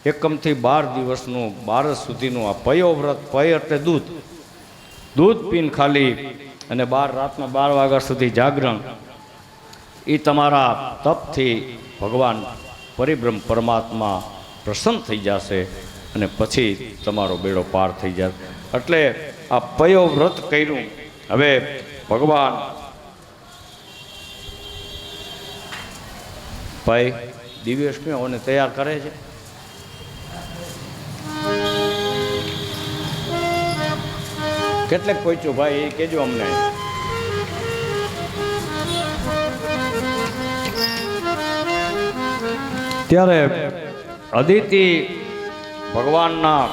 એકમથી 12 દિવસનું, 12 સુધીનું આ પયોવ્રત. પય એટલે દૂધ. દૂધ પીને ખાલી અને રાતના 12 વાગ્યા સુધી જાગરણ. એ તમારા તપથી ભગવાન પરિબ્રહ્મ પરમાત્મા પ્રસન્ન થઈ જશે અને પછી તમારો બેડો પાર થઈ જશે. એટલે આ પયોવ્રત કર્યું. હવે ભગવાન ભાઈ દિવ્યેશને તૈયાર કરે છે. કેટલેક પહોંચ્યું ભાઈ, એ કહેજો અમને. ત્યારે અદિતિ ભગવાનના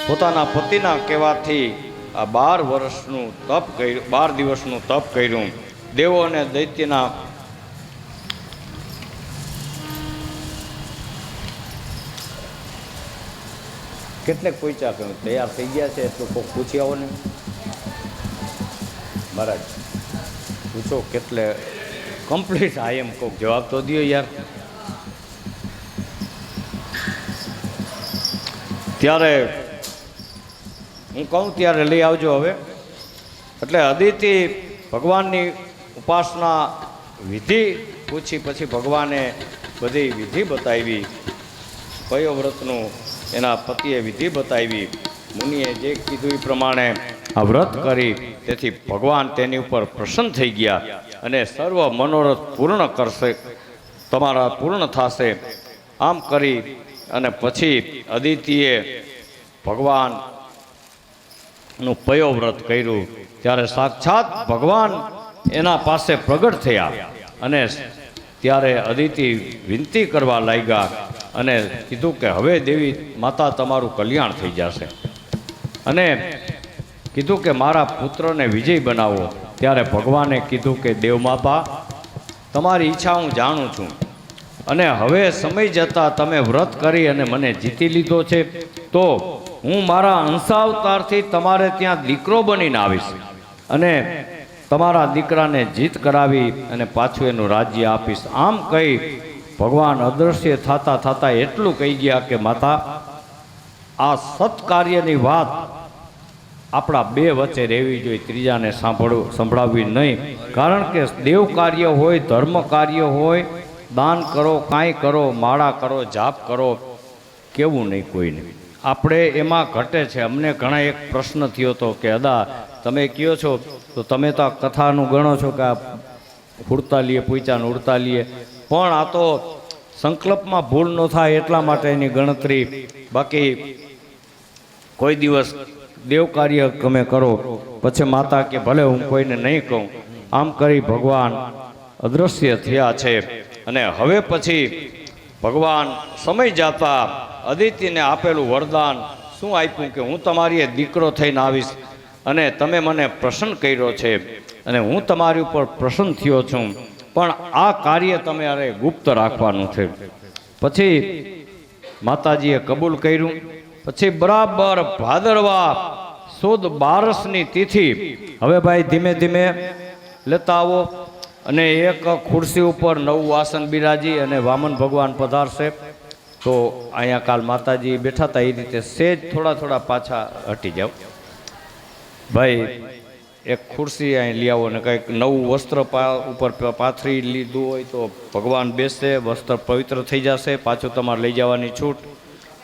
પોતાના પતિના કહેવાથી આ 12 વર્ષનું તપ કર્યું, 12 દિવસનું તપ કર્યું. દેવો અને દૈત્યના કેટલેક પૈસા કહ્યું તૈયાર થઈ ગયા છે, એટલું કોઈક પૂછી આવો ને મહારાજ, પૂછો કેટલે કમ્પ્લીટ. આ એમ કોઈક જવાબ તો દો યાર. ત્યારે હું કહું ત્યારે લઈ આવજો હવે. એટલે અદિતિ ભગવાનની ઉપાસના વિધિ પૂછી, પછી ભગવાને બધી વિધિ બતાવી. પયોવ્રતનું એના પતિએ વિધિ બતાવી. મુનિએ જે કીધું એ પ્રમાણે આ વ્રત કરી, તેથી ભગવાન તેની ઉપર પ્રસન્ન થઈ ગયા અને સર્વ મનોરથ પૂર્ણ કરશે, તમારા પૂર્ણ થશે. આમ કરી અને પછી અદિતિએ ભગવાનનું પયોવ્રત કર્યું. ત્યારે સાક્ષાત ભગવાન એના પાસે પ્રગટ થયા અને ત્યારે અદિતિ વિનંતી કરવા લાગ્યા અને કીધું કે હવે દેવી માતા તમારું કલ્યાણ થઈ જશે, અને કીધું કે મારા પુત્રને વિજય બનાવો. ત્યારે ભગવાને કીધું કે દેવ માતા, તમારી ઈચ્છા હું જાણું છું, અને હવે સમય જતાં તમે વ્રત કરી અને મને જીતી લીધો છે, તો હું મારા અંશાવતારથી તમારે ત્યાં દીકરો બનીને આવીશ અને તમારા દીકરાને જીત કરાવી અને પાછું એનું રાજ્ય આપીશ. આમ કહી ભગવાન અદૃશ્ય થતા થતા એટલું કહી ગયા કે માતા, આ સત્કાર્યની વાત આપણા 2 વચ્ચે રહેવી જોઈએ, ત્રીજાને સંભળાવવી નહીં. કારણ કે દેવ કાર્ય હોય, ધર્મ કાર્ય હોય, દાન કરો, કાંઈ કરો, માળા કરો, જાપ કરો, કેવું નહીં કોઈને. આપણે એમાં ઘટે છે. અમને ઘણા એક પ્રશ્ન થયો હતો કે અદા તમે કહો છો તો તમે તો આ કથાનું ગણો છો કે આ હુડતાલીએ પૂછ્યા ઉડતાલીએ, પણ આ તો સંકલ્પમાં ભૂલ ન થાય એટલા માટે એની ગણતરી. બાકી કોઈ દિવસ દેવ કાર્ય તમે કરો, પછી માતા કે ભલે હું કોઈને નહીં કહું. આમ કરી ભગવાન અદૃશ્ય થયા છે. અને હવે પછી ભગવાન સમય જતા અદિતિને આપેલું વરદાન શું આપ્યું કે હું તમારી એ દીકરો થઈને આવીશ અને તમે મને પ્રસન્ન કર્યો છે અને હું તમારી ઉપર પ્રસન્ન થયો છું, પણ આ કાર્ય તમે અરે ગુપ્ત રાખવાનું છે. પછી માતાજીએ કબૂલ કર્યું. પછી બરાબર ભાદરવા સુદ 12ની તિથિ. હવે ભાઈ ધીમે ધીમે લેતા આવો અને એક ખુરશી ઉપર 9 વાસન બિરાજી અને વામન ભગવાન પધારશે. તો અહીંયા કાલ માતાજી બેઠા હતા એ રીતે સેજ થોડા પાછા હટી જાઓ. ભાઈ એક ખુરશી અહીં લઈ આવો ને કંઈક નવું વસ્ત્ર ઉપર પાથરી લીધું હોય તો ભગવાન બેસશે, વસ્ત્ર પવિત્ર થઈ જશે. પાછું તમારે લઈ જવાની છૂટ.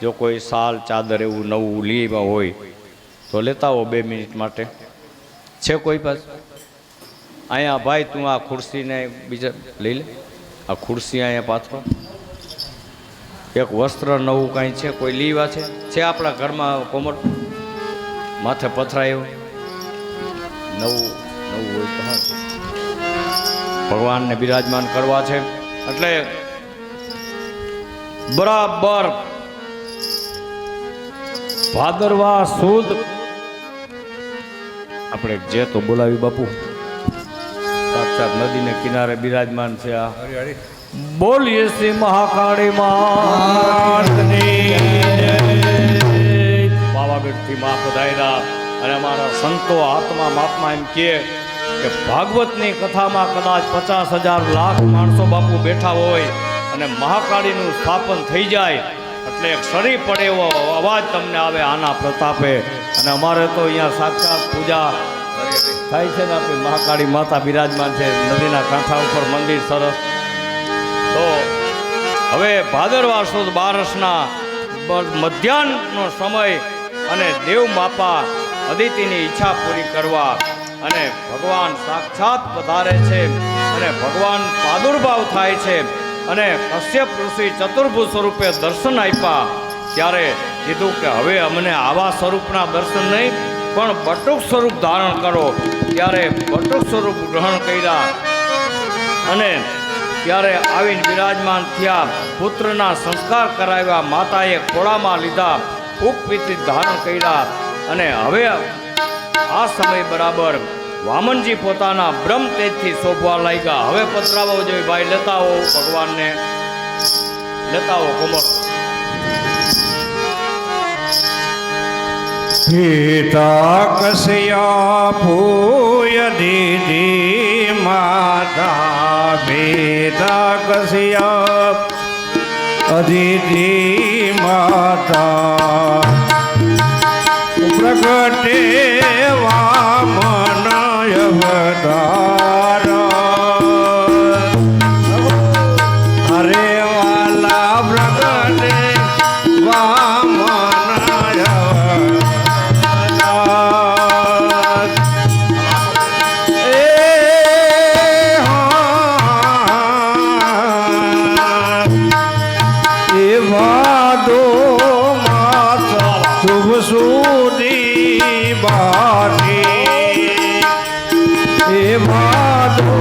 જો કોઈ શાલ ચાદર એવું નવું લેવા હોય તો લેતા આવો 2 મિનિટ માટે. છે કોઈ પાસે? અહીંયા ભાઈ તું આ ખુરશીને બીજા લઈ લે. આ ખુરશી અહીંયા પાથરો. એક વસ્ત્ર નવું કાંઈ છે, કોઈ લીવા છે આપણા ઘરમાં કોમર માથે પથરાયું નવું નવું હોય તો હા, ભગવાનને બિરાજમાન કરવા છે. એટલે બરાબર ભાદરવા સુદ આપણે જે તો બોલાવી બાપુ સાક્ષાત નદીને કિનારે બિરાજમાન છે. આ બોલીએ શ્રી મહાકાળી પાવાગઢથી માં પધાર્યા અને અમારા સંતો આત્મા મહાત્મા એમ કહે કે ભાગવતની કથામાં કદાચ 50,000 લાખ માણસો બાપુ બેઠા હોય અને મહાકાળીનું સ્થાપન થઈ જાય એટલે એક સરી પડે એવો અવાજ તમને આવે આના પ્રતાપે. અને અમારે તો અહીંયા સાક્ષાત પૂજા થાય છે ને, આપણી મહાકાળી માતા બિરાજમાન છે નદીના કાંઠા ઉપર મંદિર સરસ. તો હવે ભાદરવા સુદ બારસના મધ્યાહ્નનો સમય અને દેવ માપા અદિતિની ઈચ્છા પૂરી કરવા અને ભગવાન સાક્ષાત પધારે છે અને ભગવાન પ્રાદુર્ભાવ થાય છે. અને કશ્યપ ઋષિ ચતુર્ભુજ સ્વરૂપે દર્શન આપ્યા ત્યારે કીધું કે હવે અમને આવા સ્વરૂપના દર્શન નહીં પણ બટુક સ્વરૂપ ધારણ કરો. ત્યારે બટુક સ્વરૂપ ગ્રહણ કર્યા અને ત્યારે આવીને બિરાજમાન થયા. પુત્રના સંસ્કાર કરાવ્યા, માતાએ ખોળામાં લીધા, ઉપવિતિ ધારણ કર્યા. અને હવે આ સમય બરાબર વામનજી પોતાના બ્રહ્મ તેજથી શોભવા લાગ્યા. હવે પધરાવો જોઈએ ભાઈ, લેતા હો ભગવાનને, લેતા હો કોમળ. પિતા કસ્યા પૂય દીદી માતા, પિતા કસ્યા અદિતિ માતા, પ્રગટે વામન અવતાર. અરે વાલા પ્રગટે વામન અવતાર. વાદો માતા શુભ સુધી બારી, એ વાદો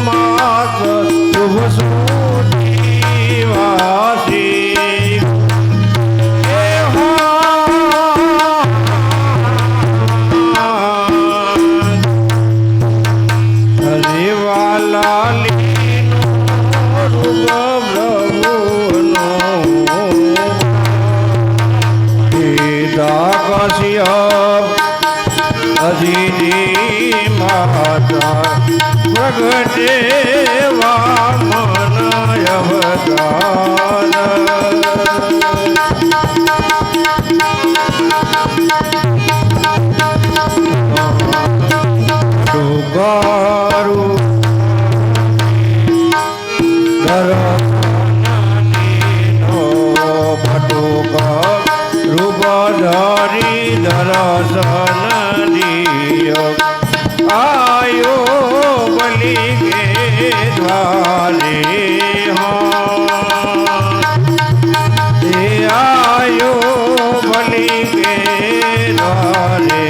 માતા શુભ સુધી વાસી. હરે વાલા અદિતિ માતા, પ્રગટે વામન અવતાર. ડુગારું રૂપધારી દર્શન દિયો, આયો બલિ કે દ્વારે. આયો બલિ કે દ્વારે.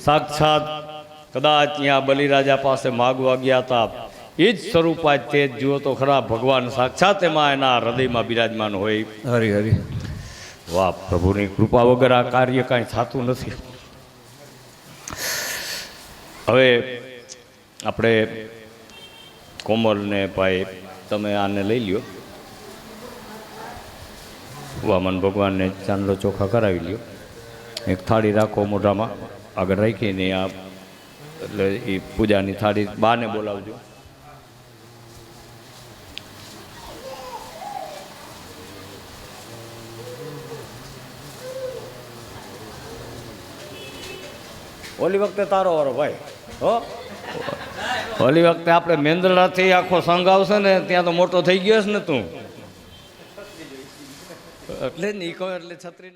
સાક્ષાત કદાચ ત્યાં બલિરાજા પાસે માગવા ગયા હતા એ જ સ્વરૂપ આજ તે જુઓ તો ખરા. ભગવાન સાક્ષાત એમાં એના હૃદયમાં બિરાજમાન હોય. હરી હરી વાહ, પ્રભુની કૃપા વગર આ કાર્ય કાંઈ થતું નથી. હવે આપણે કોમલને ભાઈ તમે આને લઈ લ્યો, વામન ભગવાનને ચાંદલો ચોખા કરાવી લ્યો, એક થાળી રાખો મોઢામાં આગળ રાખીને આ એટલે એ પૂજાની થાળી બાને બોલાવજો. ઓલી વખતે તારો વારો ભાઈ હો, ઓલી વખતે આપણે મેંદરડાથી આખો સંઘ આવશે ને ત્યાં તો મોટો થઈ ગયો છે ને તું, એટલે જ નહીં કહો એટલે છત્રીનો